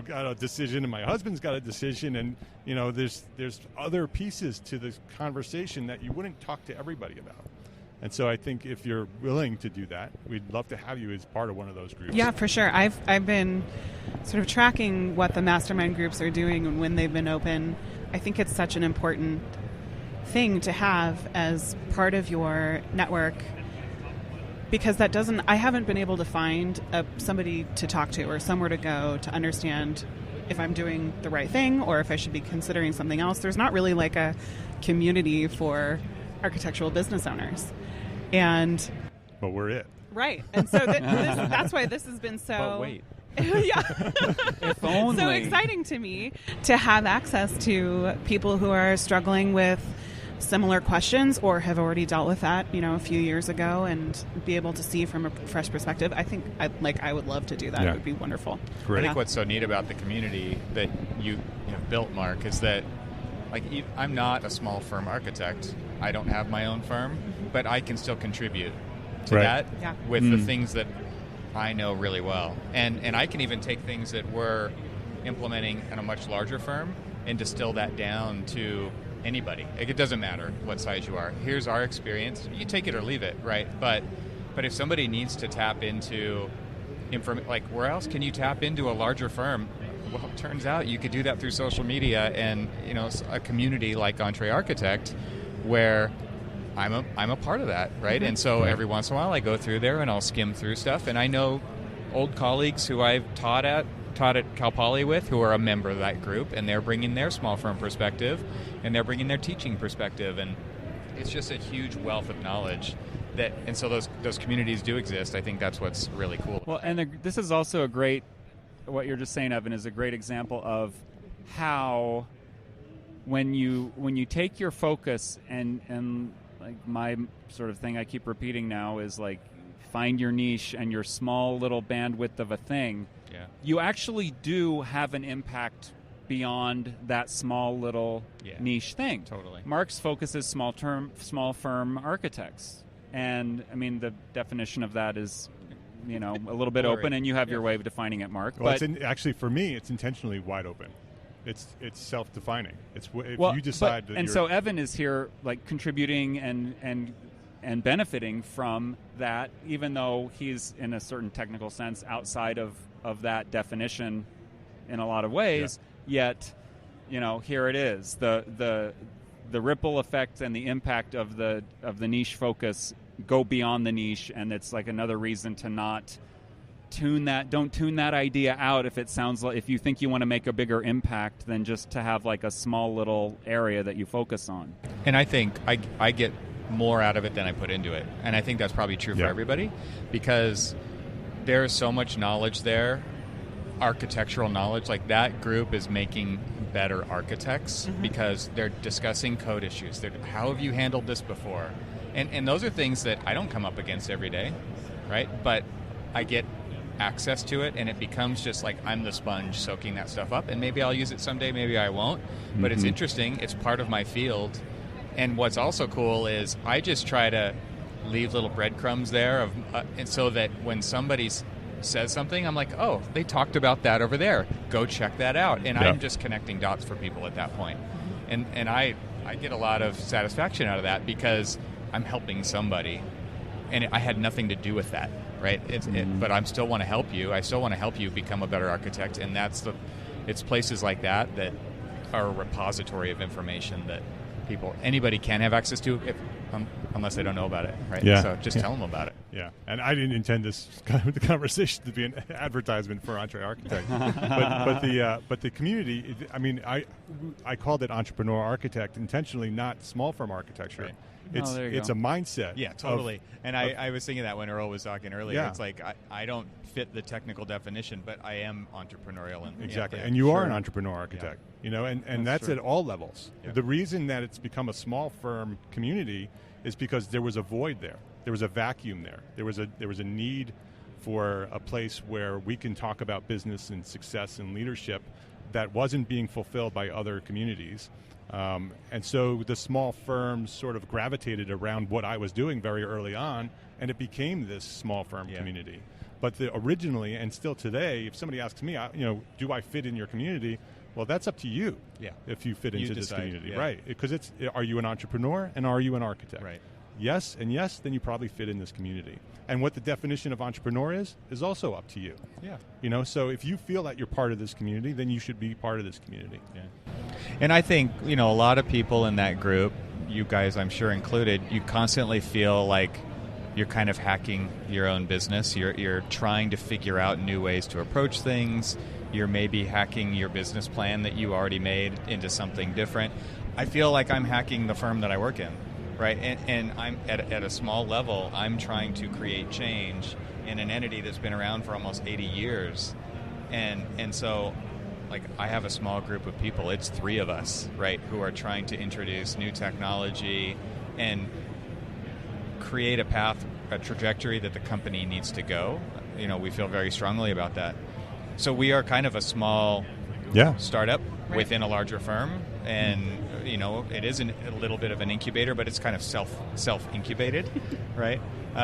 Speaker 2: got a decision, and my husband's got a decision, and there's other pieces to this conversation that you wouldn't talk to everybody about. And so I think if you're willing to do that, we'd love to have you as part of one of those groups.
Speaker 6: Yeah, for sure. I've been sort of tracking what the mastermind groups are doing and when they've been open. I think it's such an important thing to have as part of your network, because I haven't been able to find somebody to talk to or somewhere to go to understand if I'm doing the right thing or if I should be considering something else. There's not really like a community for architectural business owners.
Speaker 2: But we're it.
Speaker 6: Right. And so that's why this has been so...
Speaker 1: But wait.
Speaker 6: Yeah.
Speaker 7: If only.
Speaker 6: So exciting to me to have access to people who are struggling with similar questions or have already dealt with that, a few years ago, and be able to see from a fresh perspective. I think I would love to do that.
Speaker 2: Yeah.
Speaker 6: It would be wonderful.
Speaker 2: Great.
Speaker 1: I think what's so neat about the community that you built, Mark, is that I'm not a small firm architect. I don't have my own firm, but I can still contribute to
Speaker 2: Right.
Speaker 1: that
Speaker 6: Yeah.
Speaker 1: with the things that I know really well. And I can even take things that we're implementing in a much larger firm and distill that down to anybody. It doesn't matter what size you are. Here's our experience. You take it or leave it, right? But if somebody needs to tap into where else can you tap into a larger firm? Well, it turns out you could do that through social media and a community like Entree Architect, where I'm a part of that, right?
Speaker 6: Mm-hmm.
Speaker 1: And so every once in a while I go through there and I'll skim through stuff, and I know old colleagues who I've taught at Cal Poly with who are a member of that group, and they're bringing their small firm perspective and they're bringing their teaching perspective, and it's just a huge wealth of knowledge and so those communities do exist. I think that's what's really cool.
Speaker 7: Well, and this is also what you're just saying, Evan, is a great example of how when you take your focus and like my sort of thing I keep repeating now is like find your niche and your small little bandwidth of a thing.
Speaker 1: Yeah.
Speaker 7: You actually do have an impact beyond that small little niche thing.
Speaker 1: Totally.
Speaker 7: Mark's focus is small firm architects. And I mean the definition of that is a little bit open, and you have your way of defining it, Mark.
Speaker 2: Well,
Speaker 7: but
Speaker 2: actually, for me, it's intentionally wide open. It's self-defining. It's if
Speaker 7: well,
Speaker 2: you decide that.
Speaker 7: And so Evan is here, like contributing and benefiting from that, even though he's in a certain technical sense outside of that definition in a lot of ways. Yet, here it is. The ripple effect and the impact of the niche focus go beyond the niche, and it's like another reason to not don't tune that idea out if you think you want to make a bigger impact than just to have like a small little area that you focus on.
Speaker 1: And I think I get more out of it than I put into it. And I think that's probably true for everybody, because there's so much knowledge there, architectural knowledge. Like, that group is making better architects because they're discussing code issues. How have you handled this before? And those are things that I don't come up against every day, right? But I get access to it, and it becomes just like I'm the sponge soaking that stuff up. And maybe I'll use it someday, maybe I won't. But it's interesting. It's part of my field. And what's also cool is I just try to leave little breadcrumbs there, and so that when somebody says something, I'm like, oh, they talked about that over there. Go check that out. And I'm just connecting dots for people at that point. And I get a lot of satisfaction out of that because I'm helping somebody. And I had nothing to do with that, right? But I still want to help you. I still want to help you become a better architect. And it's places like that are a repository of information that anybody can have access to unless they don't know about it, right?
Speaker 2: Yeah.
Speaker 1: So just tell them about it.
Speaker 2: Yeah, and I didn't intend this conversation to be an advertisement for Entre Architect, but the community. I mean, I called it Entrepreneur Architect intentionally, not small firm architecture.
Speaker 1: Right.
Speaker 2: It's a mindset.
Speaker 1: Yeah, totally. I was thinking that when Earl was talking earlier.
Speaker 2: Yeah.
Speaker 1: It's like I don't fit the technical definition, but I am entrepreneurial.
Speaker 2: Exactly.
Speaker 1: Yeah,
Speaker 2: and you are an entrepreneur architect, and that's
Speaker 1: true.
Speaker 2: At all levels.
Speaker 1: Yeah.
Speaker 2: The reason that it's become a small firm community is because there was a void there. There was a vacuum there. There was a need for a place where we can talk about business and success and leadership that wasn't being fulfilled by other communities. And so the small firms sort of gravitated around what I was doing very early on, and it became this small firm community. But originally, and still today, if somebody asks me, do I fit in your community? Well, that's up to you.
Speaker 1: Yeah.
Speaker 2: If you fit into this
Speaker 1: decide,
Speaker 2: community, right? Because are you an entrepreneur and are you an architect?
Speaker 1: Right.
Speaker 2: Yes, then you probably fit in this community. And what the definition of entrepreneur is also up to you.
Speaker 1: Yeah.
Speaker 2: So if you feel that you're part of this community, then you should be part of this community.
Speaker 1: Yeah. And I think, a lot of people in that group, you guys I'm sure included, you constantly feel like you're kind of hacking your own business. You're trying to figure out new ways to approach things. You're maybe hacking your business plan that you already made into something different. I feel like I'm hacking the firm that I work in, right? And I'm at a small level, I'm trying to create change in an entity that's been around for almost 80 years. And so, like, I have a small group of people. It's 3 of us, right, who are trying to introduce new technology and create a trajectory that the company needs to go. We feel very strongly about that. So we are kind of a small startup within a larger firm, and it is a little bit of an incubator, but it's kind of self-incubated, right?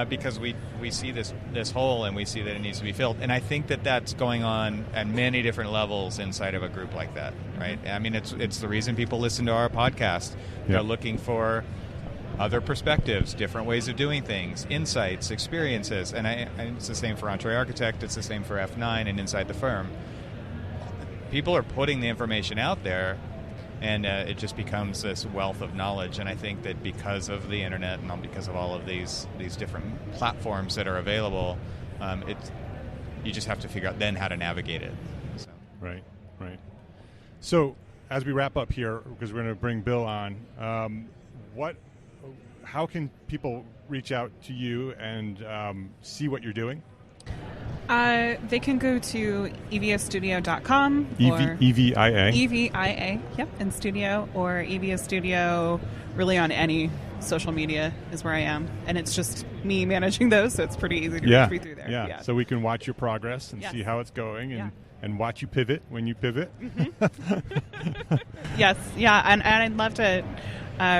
Speaker 1: Because we see this hole and we see that it needs to be filled, and I think that that's going on at many different levels inside of a group like that, right? I mean, it's the reason people listen to our podcast. They're looking for other perspectives, different ways of doing things, insights, experiences, and it's the same for Entre Architect, it's the same for F9 and inside the firm. People are putting the information out there, and it just becomes this wealth of knowledge. And I think that because of the internet and because of all of these different platforms that are available, you just have to figure out then how to navigate it. So.
Speaker 2: Right. So as we wrap up here, because we're going to bring Bill on, how can people reach out to you and see what you're doing?
Speaker 6: They can go to eviastudio.com.
Speaker 2: EVIA?
Speaker 6: EVIA, yep, in studio, or Evia Studio, really on any social media is where I am. And it's just me managing those, so it's pretty easy to reach me through there.
Speaker 2: Yeah, so we can watch your progress and see how it's going and watch you pivot when you pivot.
Speaker 6: Mm-hmm. Yes, and I'd love to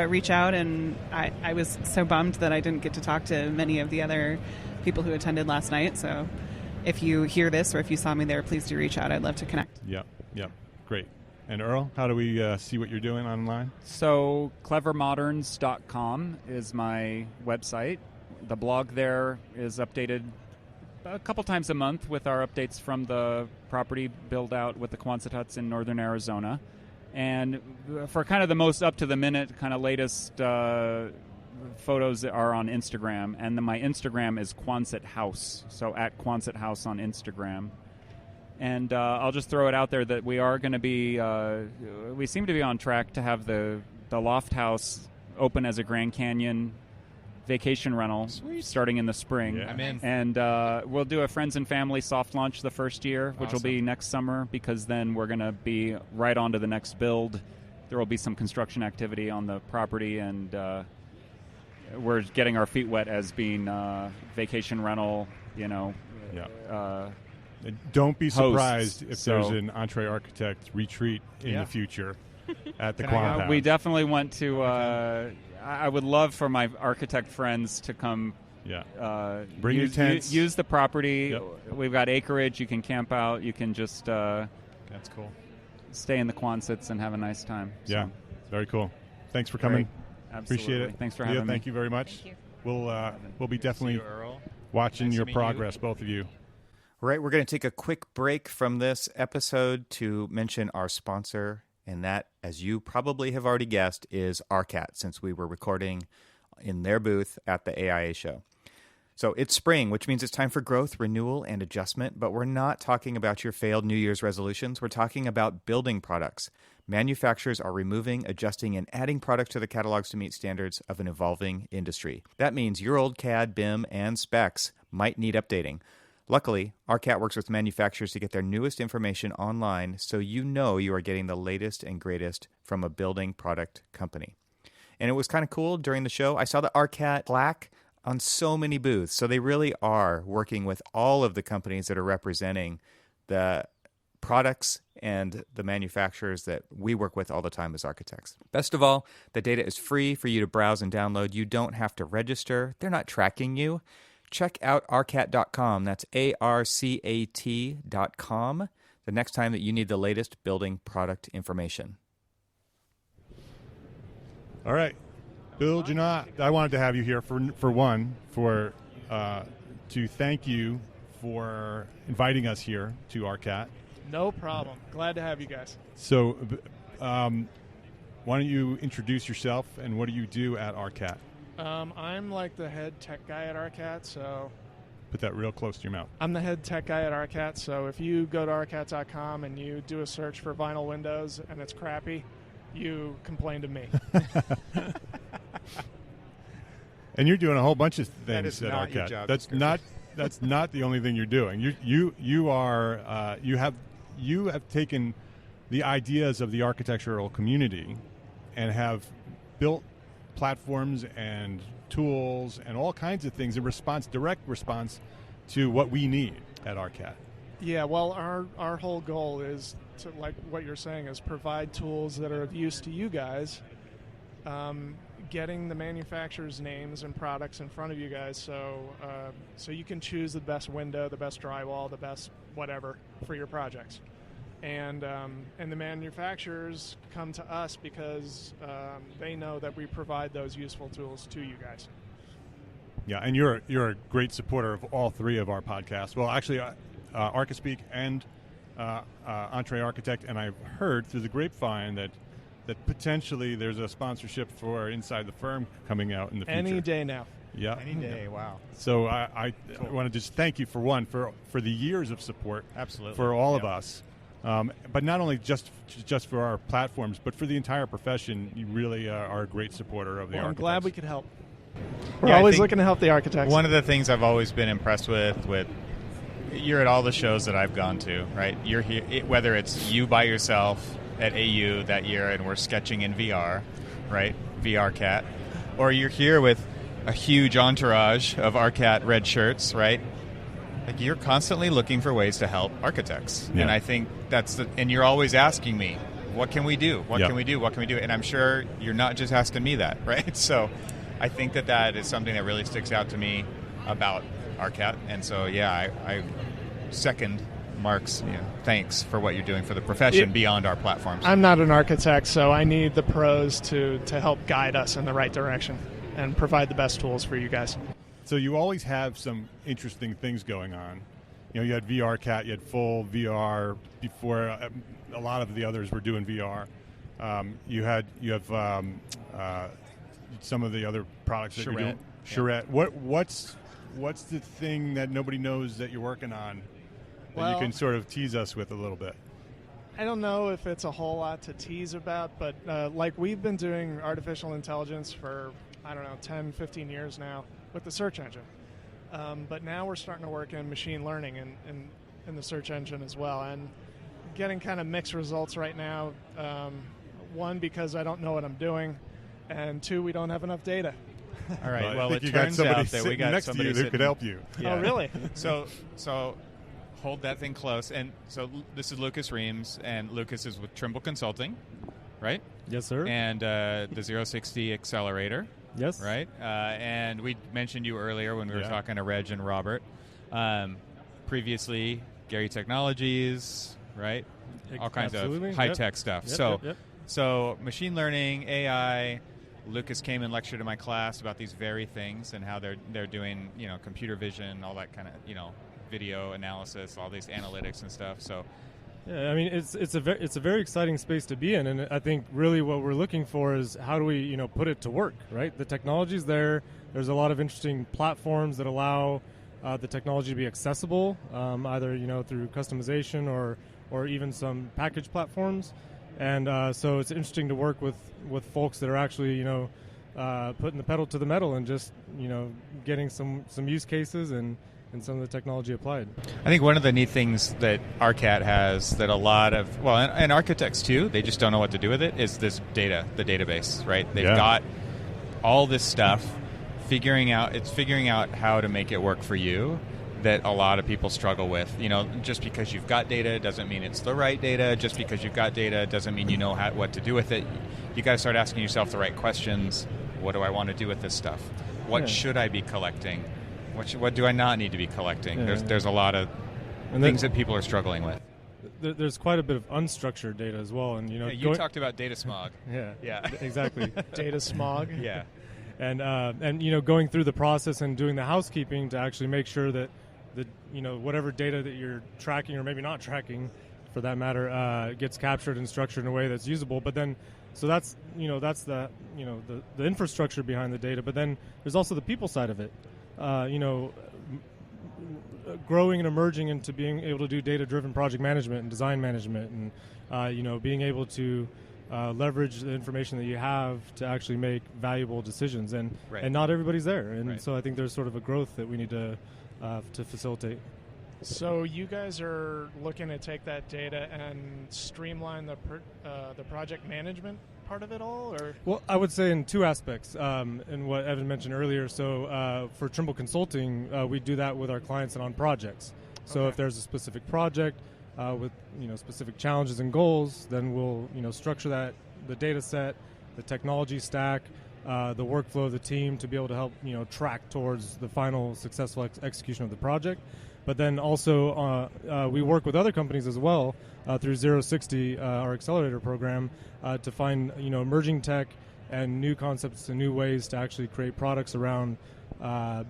Speaker 6: reach out, and I was so bummed that I didn't get to talk to many of the other people who attended last night, so if you hear this or if you saw me there, please do reach out. I'd love to connect.
Speaker 2: Yep, great. And Earl, how do we see what you're doing online?
Speaker 7: So clevermoderns.com is my website. The blog there is updated a couple times a month with our updates from the property build-out with the Quonset huts in northern Arizona. And for kind of the most up-to-the-minute, kind of latest photos are on Instagram. And then my Instagram is Quonset House, so at Quonset House on Instagram. And I'll just throw it out there that we are going to be, we seem to be on track to have the loft house open as a Grand Canyon vacation rental starting in the spring.
Speaker 2: Yeah.
Speaker 5: I'm in.
Speaker 7: And we'll do a friends and family soft launch the first year, which will be next summer, because then we're going to be right on to the next build. There will be some construction activity on the property, and we're getting our feet wet as being vacation rental,
Speaker 2: Don't be
Speaker 7: hosts.
Speaker 2: surprised if
Speaker 7: So-
Speaker 2: there's an Entree Architect retreat in the future at the
Speaker 5: Can I go?
Speaker 2: Quam
Speaker 7: we
Speaker 2: House.
Speaker 7: definitely want to. I would love for my architect friends to come.
Speaker 2: Yeah. Bring your
Speaker 7: use,
Speaker 2: tents.
Speaker 7: Use the property.
Speaker 2: Yep.
Speaker 7: We've got acreage. You can camp out. You can just
Speaker 2: That's cool.
Speaker 7: stay in the Quonsets and have a nice time. So,
Speaker 2: Yeah. Very cool. Thanks for coming.
Speaker 7: great.
Speaker 2: Appreciate
Speaker 7: Absolutely.
Speaker 2: it.
Speaker 7: Thanks for
Speaker 2: Leah,
Speaker 7: having me.
Speaker 2: thank you very much.
Speaker 6: Thank you.
Speaker 2: We'll be definitely
Speaker 1: Earl.
Speaker 2: watching
Speaker 1: Nice to
Speaker 2: your
Speaker 1: meet you.
Speaker 2: progress, both of you.
Speaker 1: All right, we're going to take a quick break from this episode to mention our sponsor, and that, as you probably have already guessed, is ARCAT, since we were recording in their booth at the AIA show. So it's spring, which means it's time for growth, renewal, and adjustment, but we're not talking about your failed New Year's resolutions. We're talking about building products. Manufacturers are removing, adjusting, and adding products to the catalogs to meet standards of an evolving industry. That means your old CAD, BIM, and specs might need updating. Luckily, ARCAT works with manufacturers to get their newest information online, so you know you are getting the latest and greatest from a building product company. And it was kind of cool during the show. I saw the ARCAT plaque on so many booths. So they really are working with all of the companies that are representing the products and the manufacturers that we work with all the time as architects. Best of all, the data is free for you to browse and download. You don't have to register. They're not tracking you. Check out arcat.com. That's ARCAT.com the next time that you need the latest building product information.
Speaker 2: All right. Bill Janot, I wanted to have you here to thank you for inviting us here to ARCAT.
Speaker 8: No problem. Glad to have you guys.
Speaker 2: So why don't you introduce yourself and what do you do at ARCAT?
Speaker 8: I'm like the head tech guy at ARCAT, so
Speaker 2: Put that real close to your mouth.
Speaker 8: I'm the head tech guy at ARCAT, so if you go to arcat.com and you do a search for vinyl windows and it's crappy, you complain to me.
Speaker 2: And you're doing a whole bunch of
Speaker 1: That
Speaker 2: things
Speaker 1: is
Speaker 2: at
Speaker 1: not your
Speaker 2: ARCAT.
Speaker 1: job
Speaker 2: That's not the only thing you're doing. You have taken the ideas of the architectural community and have built platforms and tools and all kinds of things in direct response to what we need at ARCAT.
Speaker 8: Yeah, well, our whole goal is to, like what you're saying, is provide tools that are of use to you guys, getting the manufacturers' names and products in front of you guys, so you can choose the best window, the best drywall, the best whatever for your projects. And the manufacturers come to us because they know that we provide those useful tools to you guys.
Speaker 2: Yeah, and you're a great supporter of all three of our podcasts. Well, actually, ArchiSpeak and Entree Architect, and I've heard through the grapevine that potentially there's a sponsorship for Inside the Firm coming out in the future.
Speaker 8: Any day now.
Speaker 2: Yeah.
Speaker 1: Any day, wow.
Speaker 2: So I want to just thank you for the years of support.
Speaker 1: Absolutely.
Speaker 2: For all of us. But not only just for our platforms, but for the entire profession. You really are a great supporter of the
Speaker 8: Well, I'm
Speaker 2: architects.
Speaker 8: glad we could help. We're
Speaker 1: Yeah, I
Speaker 8: always
Speaker 1: think
Speaker 8: looking to help the architects.
Speaker 1: One of the things I've always been impressed with you're at all the shows that I've gone to, right? You're here, whether it's you by yourself at AU that year and we're sketching in VR, right? VRCat, or you're here with a huge entourage of ARCAT red shirts, right? Like, you're constantly looking for ways to help architects.
Speaker 2: Yeah.
Speaker 1: And I think and you're always asking me, what can we do? What
Speaker 2: Yeah.
Speaker 1: can we do? What can we do? And I'm sure you're not just asking me that, right? So I think that is something that really sticks out to me about ARCAT. And so, yeah, I second Mark's thanks for what you're doing for the profession beyond our platforms.
Speaker 8: I'm not an architect, so I need the pros to help guide us in the right direction and provide the best tools for you guys.
Speaker 2: So you always have some interesting things going on. You had VRCat, you had full VR before a lot of the others were doing VR. You have some of the other products that you're doing. Charrette. What's the thing that nobody knows that you're working on that you
Speaker 8: Well,
Speaker 2: can sort of tease us with a little bit?
Speaker 8: I don't know if it's a whole lot to tease about, but like we've been doing artificial intelligence for, I don't know, 10, 15 years now with the search engine. But now we're starting to work in machine learning in the search engine as well, and getting kind of mixed results right now. One, because I don't know what I'm doing, and two, we don't have enough data.
Speaker 1: All right. Well,
Speaker 2: I think
Speaker 1: it
Speaker 2: you got
Speaker 1: turns
Speaker 2: somebody
Speaker 1: out that we
Speaker 2: sitting
Speaker 1: got
Speaker 2: next to
Speaker 1: somebody
Speaker 2: you who
Speaker 1: sitting-
Speaker 2: could help you.
Speaker 1: Yeah.
Speaker 8: Oh, really?
Speaker 1: So hold that thing close. And so this is Lucas Reams, and Lucas is with Trimble Consulting, right?
Speaker 9: Yes, sir.
Speaker 1: And the 060 Accelerator,
Speaker 9: yes.
Speaker 1: right? And we mentioned you earlier when we were
Speaker 2: Yeah.
Speaker 1: talking to Reg and Robert. Previously, Gary Technologies, right? All kinds
Speaker 9: Absolutely.
Speaker 1: of high-tech stuff.
Speaker 9: Yep, yep.
Speaker 1: So machine learning, AI. Lucas came and lectured in my class about these very things and how they're doing, computer vision, all that kind of, video analysis, all these analytics and stuff. So
Speaker 9: Yeah, I mean it's a very exciting space to be in, and I think really what we're looking for is how do we put it to work, right? The technology's there. There's a lot of interesting platforms that allow the technology to be accessible, either through customization or even some package platforms, and so it's interesting to work with folks that are actually putting the pedal to the metal and just getting some use cases and some of the technology applied.
Speaker 1: I think one of the neat things that ARCAT has that a lot of, and architects too, they just don't know what to do with it, is this data, the database, right? They've got all this stuff, figuring out how to make it work for you that a lot of people struggle with. Just because you've got data doesn't mean it's the right data. Just because you've got data doesn't mean you know what to do with it. You got to start asking yourself the right questions. What do I want to do with this stuff? What should I be collecting? What do I not need to be collecting?
Speaker 9: Yeah.
Speaker 1: There's a lot of things that people are struggling with.
Speaker 9: There's quite a bit of unstructured data as well, and
Speaker 1: You talked about data smog.
Speaker 9: yeah, exactly.
Speaker 8: Data smog.
Speaker 1: Yeah.
Speaker 9: And going through the process and doing the housekeeping to actually make sure that whatever data that you're tracking or maybe not tracking, for that matter, gets captured and structured in a way that's usable. But then, so that's the the infrastructure behind the data. But then there's also the people side of it. Growing and emerging into being able to do data-driven project management and design management, and being able to leverage the information that you have to actually make valuable decisions, and not everybody's there, and so I think there's sort of a growth that we need to facilitate.
Speaker 8: So you guys are looking to take that data and streamline the project management part of it all, or?
Speaker 9: Well, I would say in two aspects, in what Evan mentioned earlier. So for Trimble Consulting, we do that with our clients and on projects. So if there's a specific project with specific challenges and goals, then we'll structure the data set, the technology stack, the workflow of the team to be able to help track towards the final successful execution of the project. But then also we work with other companies as well through 060, our accelerator program, to find emerging tech and new concepts and new ways to actually create products around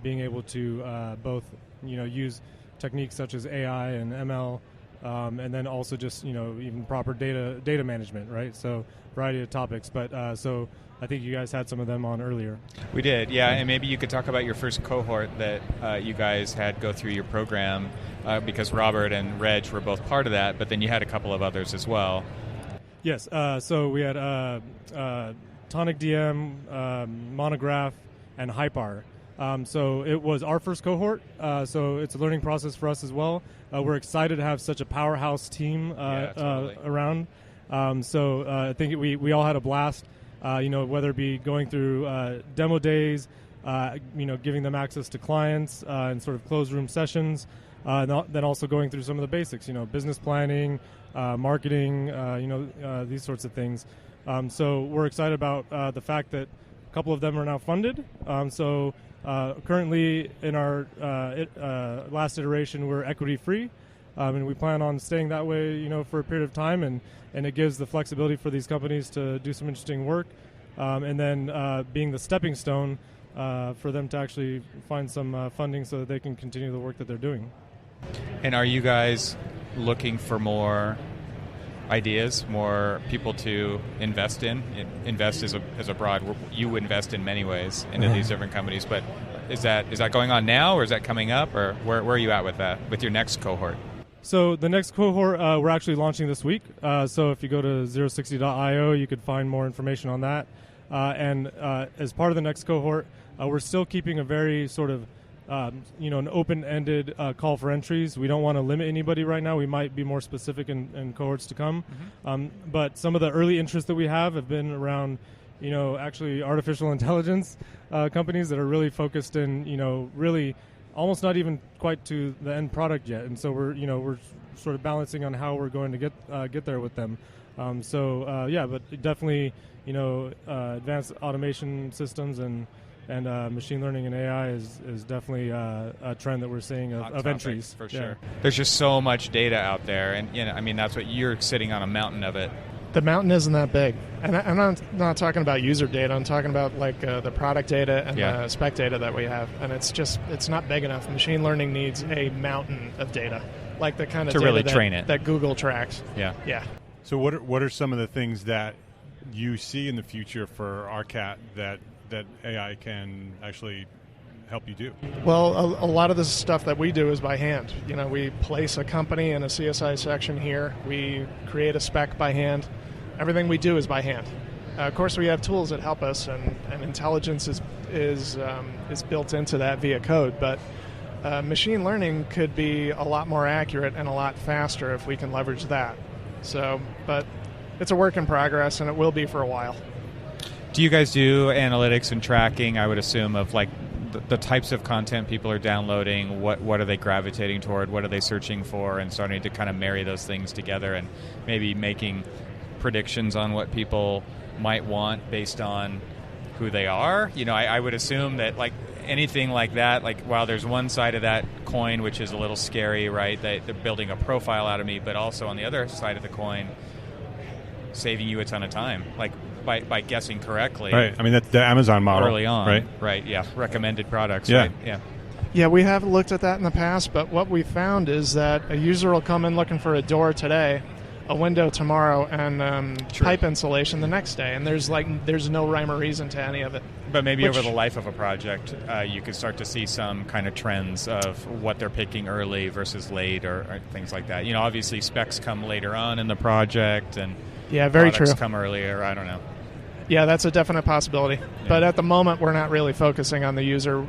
Speaker 9: being able to both use techniques such as AI and ML, and then also just even proper data management, right? So variety of topics, but so I think you guys had some of them on earlier.
Speaker 1: We did, yeah, and maybe you could talk about your first cohort that you guys had go through your program, because Robert and Reg were both part of that, but then you had a couple of others as well.
Speaker 9: Yes, so we had Tonic DM, Monograph, and Hypar. So it was our first cohort, so it's a learning process for us as well. We're excited to have such a powerhouse team around. So I think we all had a blast, whether it be going through demo days, giving them access to clients and sort of closed room sessions, then also going through some of the basics, business planning, marketing, these sorts of things. So we're excited about the fact that a couple of them are now funded. So currently in our last iteration, we're equity free, and we plan on staying that way, for a period of time, and it gives the flexibility for these companies to do some interesting work, and then being the stepping stone for them to actually find some funding so that they can continue the work that they're doing.
Speaker 1: And are you guys looking for more ideas, more people to invest in? Invest is a broad. You invest in many ways into these different companies, but is that going on now, or is that coming up, or where are you at with that, with your next cohort?
Speaker 9: So the next cohort we're actually launching this week. So if you go to 060.io, you could find more information on that. And as part of the next cohort, we're still keeping a very sort of an open-ended call for entries. We don't want to limit anybody right now. We might be more specific in cohorts to come. But some of the early interests that we have been around, actually artificial intelligence companies that are really focused in, really almost not even quite to the end product yet. And so we're sort of balancing on how we're going to get there with them. But definitely, advanced automation systems and machine learning and AI is definitely a trend that we're seeing of entries.
Speaker 1: For sure. There's just so much data out there, and that's what you're sitting on a mountain of it.
Speaker 8: The mountain isn't that big, and I'm not talking about user data. I'm talking about like the product data and the spec data that we have, and it's not big enough. Machine learning needs a mountain of data, like the kind of
Speaker 1: to
Speaker 8: data
Speaker 1: really train it
Speaker 8: that Google tracks.
Speaker 1: Yeah.
Speaker 2: So what are some of the things that you see in the future for ARCAT that AI can actually help you do?
Speaker 8: Well, a lot of the stuff that we do is by hand. We place a company in a CSI section here. We create a spec by hand. Everything we do is by hand. Of course, we have tools that help us, and intelligence is built into that via code. But machine learning could be a lot more accurate and a lot faster if we can leverage that. But it's a work in progress, and it will be for a while.
Speaker 1: Do you guys do analytics and tracking, I would assume, of like the types of content people are downloading? What are they gravitating toward? What are they searching for? And starting to kind of marry those things together and maybe making predictions on what people might want based on who they are? I would assume that like anything like that, like while there's one side of that coin which is a little scary, right? They're building a profile out of me, but also on the other side of the coin, saving you a ton of time. Like by guessing correctly.
Speaker 2: Right. I mean, that's the Amazon model.
Speaker 1: Early on.
Speaker 2: Right.
Speaker 1: Right, yeah. Recommended products,
Speaker 2: Yeah.
Speaker 1: right? Yeah.
Speaker 8: Yeah, we have looked at that in the past, but what we found is that a user will come in looking for a door today, a window tomorrow, and pipe insulation the next day, and there's no rhyme or reason to any of it.
Speaker 1: But maybe over the life of a project, you could start to see some kind of trends of what they're picking early versus late or things like that. Obviously specs come later on in the project, and
Speaker 8: very
Speaker 1: products
Speaker 8: true.
Speaker 1: come earlier. I don't know.
Speaker 8: Yeah, that's a definite possibility. Yeah. But at the moment, we're not really focusing on the user.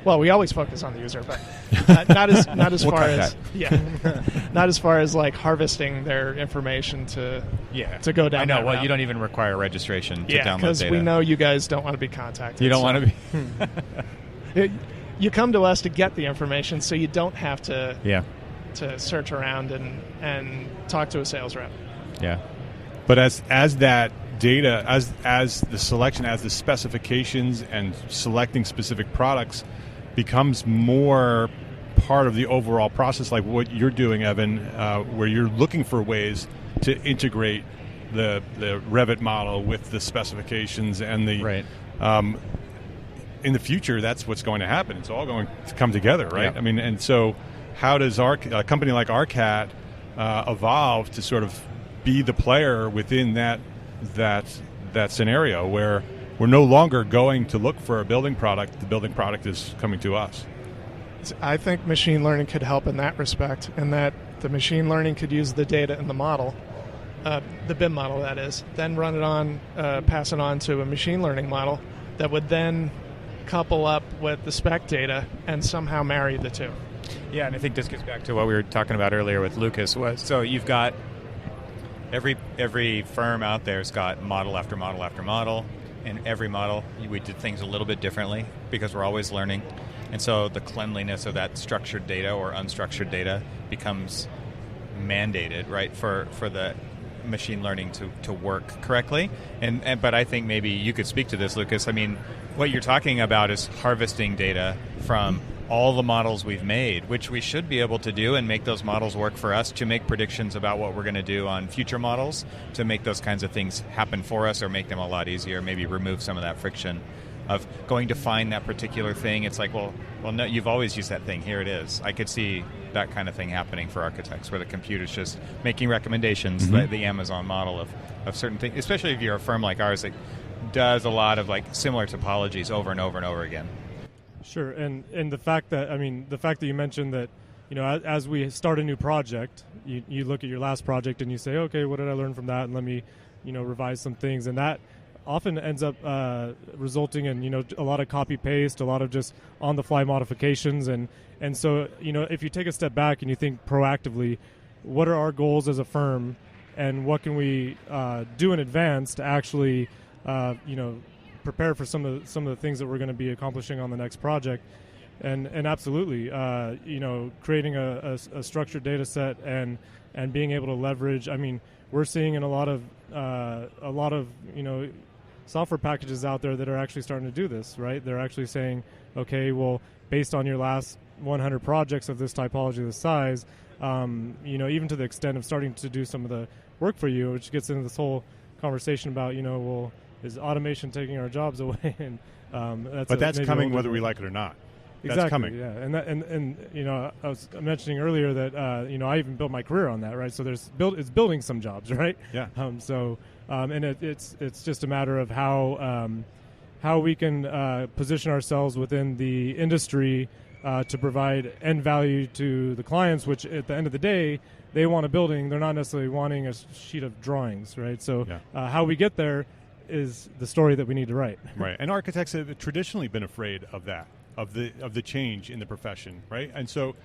Speaker 8: We always focus on the user, but not as
Speaker 1: We'll
Speaker 8: far
Speaker 1: cut
Speaker 8: as not as far as like harvesting their information to go down.
Speaker 1: I know.
Speaker 8: That
Speaker 1: Well,
Speaker 8: route.
Speaker 1: you don't even require registration to download data.
Speaker 8: because we know you guys don't want to be contacted.
Speaker 1: You don't want to be.
Speaker 8: You come to us to get the information, so you don't have to to search around and talk to a sales rep.
Speaker 2: Yeah, but as that data, as the selection, as the specifications and selecting specific products becomes more part of the overall process, like what you're doing, Evan, where you're looking for ways to integrate the Revit model with the specifications and the in the future, that's what's going to happen. It's all going to come together, right?
Speaker 1: Yeah.
Speaker 2: I mean, and so how does a company like ARCAT evolve to sort of be the player within that scenario where we're no longer going to look for a building product, the building product is coming to us?
Speaker 8: I think machine learning could help in that respect, in that the machine learning could use the data in the model, the BIM model that is, then run it on, pass it on to a machine learning model that would then couple up with the spec data and somehow marry the two.
Speaker 1: Yeah, and I think this gets back to what we were talking about earlier with Lucas. So you've got every firm out there's got model after model after model, and every model we did things a little bit differently because we're always learning. And so the cleanliness of that structured data or unstructured data becomes mandated, right, for the machine learning to work correctly. But I think maybe you could speak to this, Lucas. I mean, what you're talking about is harvesting data from all the models we've made, which we should be able to do and make those models work for us to make predictions about what we're going to do on future models, to make those kinds of things happen for us or make them a lot easier, maybe remove some of that friction of going to find that particular thing. It's like, well, no, you've always used that thing. Here it is. I could see that kind of thing happening for architects, where the computer's just making recommendations, the Amazon model of certain things, especially if you're a firm like ours that does a lot of like similar topologies over and over and over again.
Speaker 9: Sure, and the fact that you mentioned that as we start a new project, you look at your last project and you say, okay, what did I learn from that, and let me revise some things, and that often ends up resulting in a lot of copy paste, a lot of just on the fly modifications, and so if you take a step back and you think proactively, what are our goals as a firm, and what can we do in advance to actually prepare for some of the things that we're going to be accomplishing on the next project, and absolutely creating a structured data set and being able to leverage. I mean, we're seeing in a lot of software packages out there that are actually starting to do this, right? They're actually saying, okay, well, based on your last 100 projects of this typology, this size, even to the extent of starting to do some of the work for you, which gets into this whole conversation about, well, is automation taking our jobs away? And
Speaker 2: that's coming whether we like it or not.
Speaker 9: Exactly,
Speaker 2: that's coming.
Speaker 9: Yeah, and I was mentioning earlier that I even built my career on that, right? So it's building some jobs, right?
Speaker 2: Yeah.
Speaker 9: It's just a matter of how we can position ourselves within the industry to provide end value to the clients, which at the end of the day, they want a building. They're not necessarily wanting a sheet of drawings, right? So how we get there is the story that we need to write.
Speaker 2: Right, and architects have traditionally been afraid of that, of the change in the profession, right? And so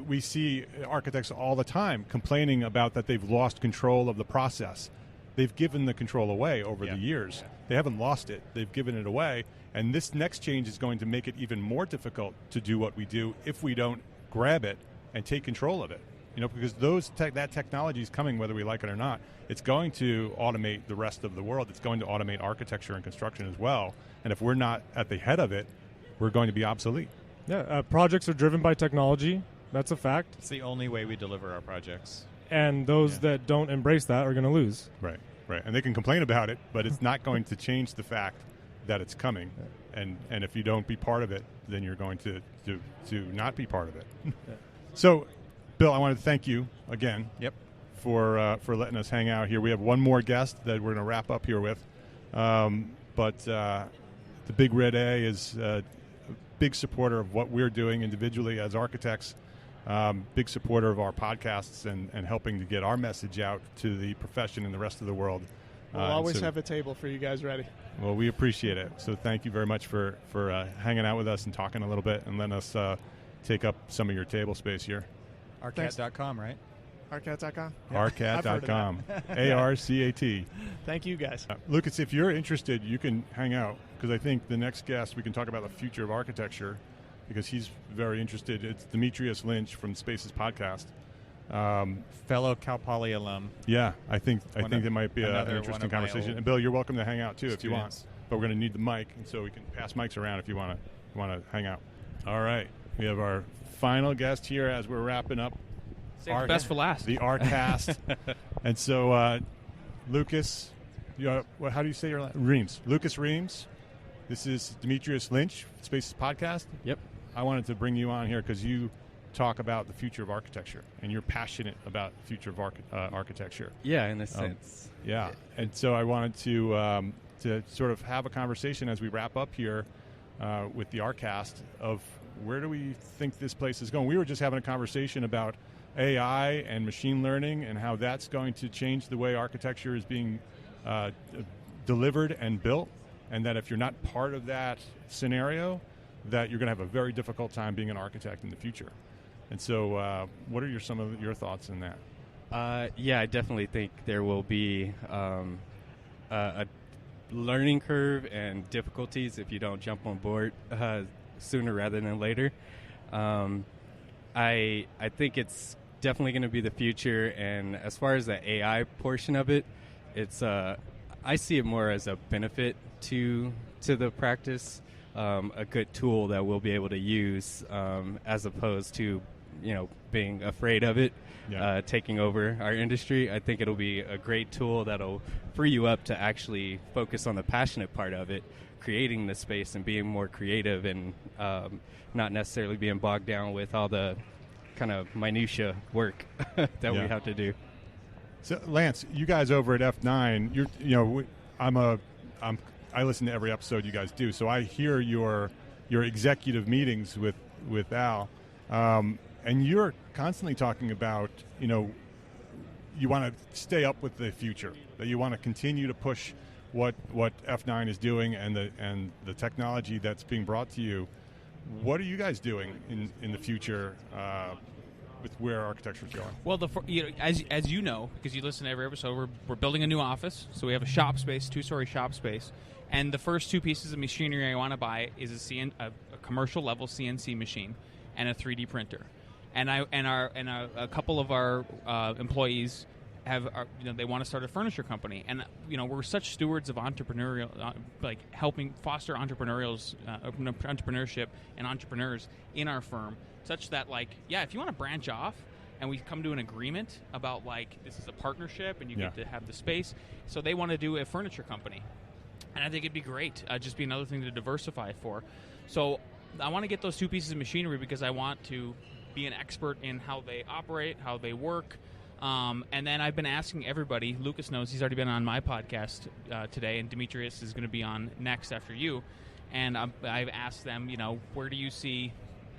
Speaker 2: we see architects all the time complaining about that they've lost control of the process. They've given the control away over the years. They haven't lost it. They've given it away. And this next change is going to make it even more difficult to do what we do if we don't grab it and take control of it. Because that technology is coming whether we like it or not. It's going to automate the rest of the world. It's going to automate architecture and construction as well. And if we're not at the head of it, we're going to be obsolete.
Speaker 9: Yeah, projects are driven by technology. That's a fact.
Speaker 1: It's the only way we deliver our projects.
Speaker 9: And those that don't embrace that are going to lose.
Speaker 2: Right. And they can complain about it, but it's not going to change the fact that it's coming. And if you don't be part of it, then you're going to not be part of it. So, Bill, I want to thank you again.
Speaker 1: Yep.
Speaker 2: For letting us hang out here. We have one more guest that we're going to wrap up here with. But the Big Red A is a big supporter of what we're doing individually as architects, big supporter of our podcasts and helping to get our message out to the profession and the rest of the world.
Speaker 8: We'll always have a table for you guys ready.
Speaker 2: Well, we appreciate it. So thank you very much for hanging out with us and talking a little bit and letting us take up some of your table space here.
Speaker 1: Arcat.com, right?
Speaker 8: Arcat.com?
Speaker 2: Arcat.com. ARCAT.
Speaker 8: Thank you, guys.
Speaker 2: Lucas, if you're interested, you can hang out because I think the next guest, we can talk about the future of architecture because he's very interested. It's Demetrius Lynch from Spaces Podcast.
Speaker 1: Fellow Cal Poly alum.
Speaker 2: Yeah, I think that might be an interesting conversation. And Bill, you're welcome to hang out too if you want. But we're going to need the mic, and so we can pass mics around if you want to hang out. All right, we have our final guest here as we're wrapping up.
Speaker 5: Save the best for last.
Speaker 2: The Arcast. And so, Lucas, how do you say your last? Reams. Lucas Reams. This is Demetrius Lynch, Spaces Podcast.
Speaker 3: Yep.
Speaker 2: I wanted to bring you on here because you talk about the future of architecture, and you're passionate about the future of architecture.
Speaker 3: Yeah, in a sense.
Speaker 2: Yeah, and so I wanted to sort of have a conversation as we wrap up here with the Arcast of where do we think this place is going. We were just having a conversation about AI and machine learning and how that's going to change the way architecture is being delivered and built, and that if you're not part of that scenario, that you're going to have a very difficult time being an architect in the future. And so what are some of your thoughts on that?
Speaker 3: Yeah, I definitely think there will be a learning curve and difficulties if you don't jump on board sooner rather than later. I think it's definitely going to be the future, and as far as the AI portion of it, it's I see it more as a benefit to the practice, a good tool that we'll be able to use as opposed to being afraid of it taking over our industry. I think it'll be a great tool that'll free you up to actually focus on the passionate part of it, creating the space and being more creative and not necessarily being bogged down with all the kind of minutia work that we have to do.
Speaker 2: So, Lance, you guys over at F9, I listen to every episode you guys do, so I hear your executive meetings with Al. and you're constantly talking about, you want to stay up with the future, that you want to continue to push what F9 is doing and the technology that's being brought to you. What are you guys doing in the future with where architecture is going?
Speaker 5: Well, as you know, because you listen to every episode, we're building a new office. So we have a shop space, 2-story shop space, and the first 2 pieces of machinery I want to buy is a commercial level CNC machine and a 3D printer. And a couple of our employees they want to start a furniture company, and we're such stewards of entrepreneurial, helping foster entrepreneurship and entrepreneurs in our firm, such that if you want to branch off and we come to an agreement about this is a partnership and you get to have the space, so they want to do a furniture company, and I think it'd be great, just be another thing to diversify for. So I want to get those 2 pieces of machinery because I want to be an expert in how they operate, how they work. And then I've been asking everybody. Lucas knows, he's already been on my podcast today, and Demetrius is going to be on next after you. And I've asked them, where do you see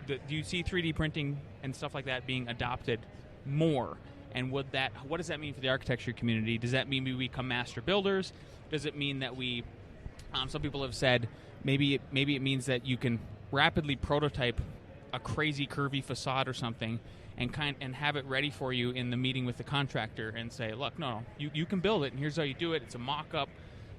Speaker 5: 3D printing and stuff like that being adopted more? And what does that mean for the architecture community? Does that mean we become master builders? Does it mean that we? Some people have said maybe it means that you can rapidly prototype a crazy curvy facade or something, and have it ready for you in the meeting with the contractor and say, look, no, you can build it, and here's how you do it. It's a mock-up,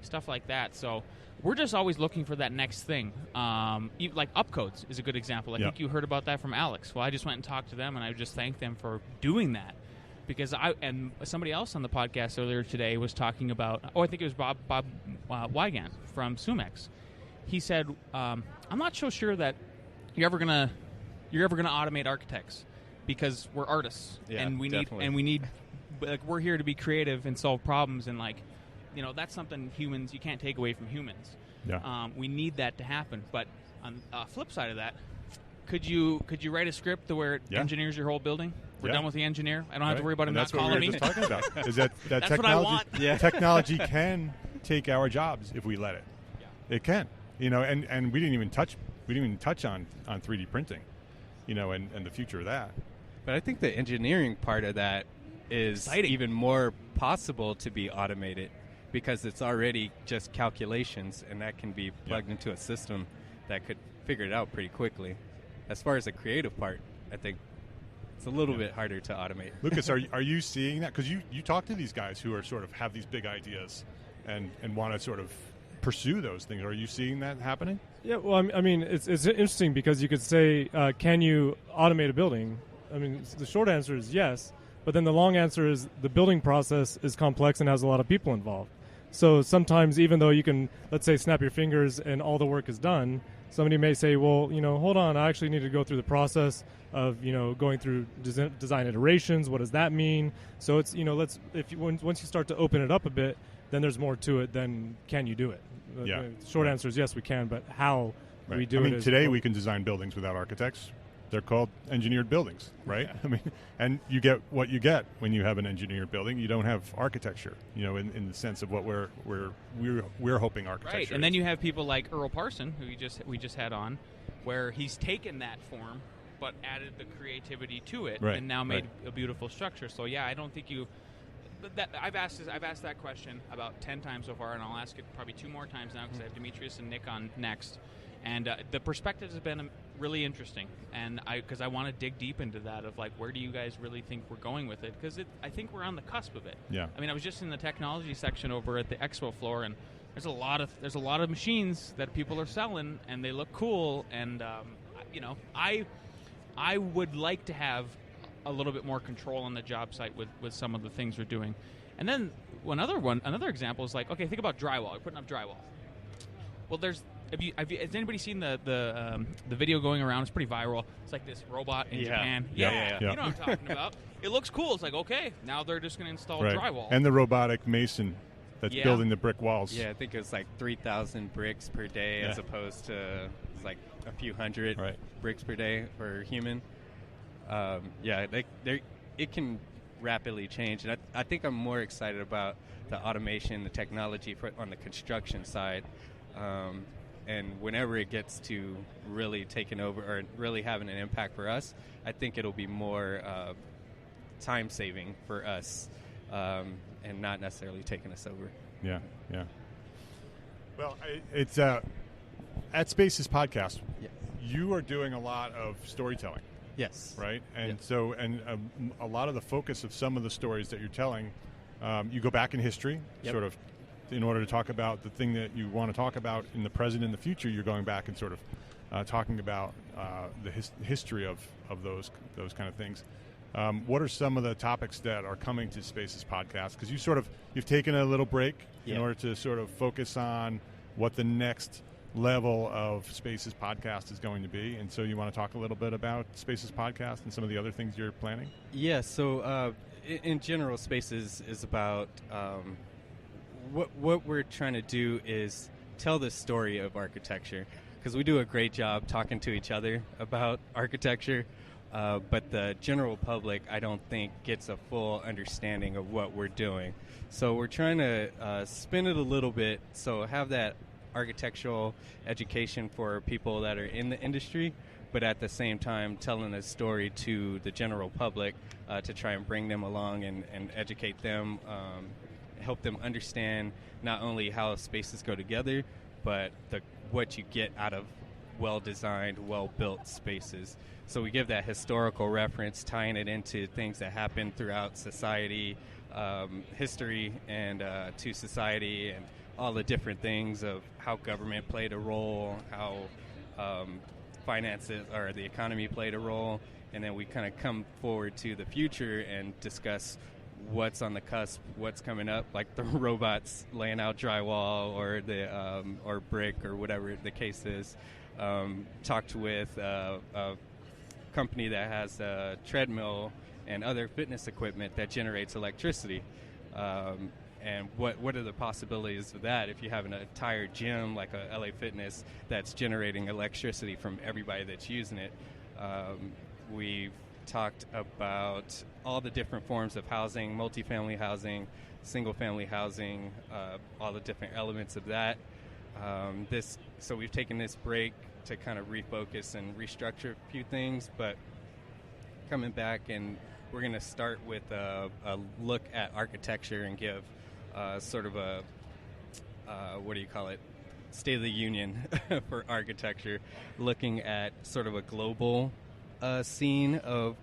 Speaker 5: stuff like that. So we're just always looking for that next thing. Upcodes is a good example. I think you heard about that from Alex. Well, I just went and talked to them, and I just thanked them for doing that. Because and somebody else on the podcast earlier today was talking about, I think it was Bob Wygant from Sumex. He said, I'm not so sure that you're ever gonna automate architects, because we're artists, and we need we're here to be creative and solve problems, and that's something you can't take away from humans. We need that to happen. But on the flip side of that, could you write a script to where it engineers your whole building? We're done with the engineer. I don't have to worry about him not calling me.
Speaker 2: That's what we were just talking about. Is that
Speaker 5: that's
Speaker 2: technology?
Speaker 5: What I want.
Speaker 2: Yeah. Technology can take our jobs if we let it. Yeah. It can. And we didn't even touch on 3D printing, and the future of that.
Speaker 10: But I think the engineering part of that is even more possible to be automated, because it's already just calculations, and that can be plugged into a system that could figure it out pretty quickly. As far as the creative part, I think it's a little bit harder to automate.
Speaker 2: Lucas, are you seeing that? Because you talk to these guys who are sort of have these big ideas and want to sort of pursue those things. Are you seeing that happening?
Speaker 9: Yeah, well, I mean, it's interesting because you could say, can you automate a building? I mean, the short answer is yes, but then the long answer is the building process is complex and has a lot of people involved. So sometimes, even though you can, let's say, snap your fingers and all the work is done, somebody may say, well, hold on, I actually need to go through the process of, going through design iterations. What does that mean? So it's, once you start to open it up a bit, then there's more to it than can you do it? The short answer is yes, we can, but how we do it.
Speaker 2: I mean, today we can design buildings without architects. They're called engineered buildings, right? Yeah. I mean, and you get what you get when you have an engineered building. You don't have architecture, in the sense of what we're hoping architecture
Speaker 5: right. And then you have people like Earl Parson, who we just had on, where he's taken that form but added the creativity to it, and now made a beautiful structure. So yeah, I don't think you. I've asked that question about 10 times so far, and I'll ask it probably 2 more times now because I have Demetrius and Nick on next. And the perspectives have been really interesting, and because I want to dig deep into that of where do you guys really think we're going with it? Because I think we're on the cusp of it. Yeah. I mean, I was just in the technology section over at the expo floor, and there's a lot of machines that people are selling, and they look cool. And I would like to have a little bit more control on the job site with some of the things we're doing. And then another example is okay, think about drywall. We're putting up drywall. Well, has anybody seen the video going around? It's pretty viral. It's like this robot in Japan. Yeah. You know what I'm talking about. It looks cool. It's okay, now they're just going to install drywall.
Speaker 2: And the robotic mason that's building the brick walls.
Speaker 10: Yeah, I think it was 3,000 bricks per day as opposed to a few hundred bricks per day for human. It can rapidly change. And I think I'm more excited about the automation, the technology on the construction side. and whenever it gets to really taking over or really having an impact for us, I think it'll be more time saving for us, and not necessarily taking us over.
Speaker 2: Yeah. Well, it's at Spaces Podcast.
Speaker 10: Yeah.
Speaker 2: You are doing a lot of storytelling.
Speaker 10: Yes.
Speaker 2: Right? And
Speaker 10: yes.
Speaker 2: so, a lot of the focus of some of the stories that you're telling, you go back in history,
Speaker 10: Yep.
Speaker 2: sort of, in order to talk about the thing that you want to talk about in the present and the future. You're going back and sort of talking about the history of those kind of things. What are some of the topics that are coming to Spaces Podcast? Because you've taken a little break in order to sort of focus on what the next level of Spaces Podcast is going to be, and so you want to talk a little bit about Spaces Podcast and some of the other things you're planning?
Speaker 10: Yeah, so in general, Spaces is about what we're trying to do is tell the story of architecture, because we do a great job talking to each other about architecture, but the general public, I don't think, gets a full understanding of what we're doing. So we're trying to spin it a little bit, so have that architectural education for people that are in the industry, but at the same time telling a story to the general public to try and bring them along and educate them, help them understand not only how spaces go together, but what you get out of well-designed, well-built spaces. So we give that historical reference, tying it into things that happen throughout society, history, and to society, and all the different things of how government played a role, how finances or the economy played a role, and then we kind of come forward to the future and discuss what's on the cusp, what's coming up, like the robots laying out drywall or the or brick or whatever the case is. Talked with a company that has a treadmill and other fitness equipment that generates electricity. And what are the possibilities of that if you have an entire gym like a LA Fitness that's generating electricity from everybody that's using it? We've talked about all the different forms of housing, multifamily housing, single-family housing, all the different elements of that. So we've taken this break to kind of refocus and restructure a few things, but coming back, and we're going to start with a look at architecture and give sort of a, State of the Union for architecture, looking at sort of a global scene of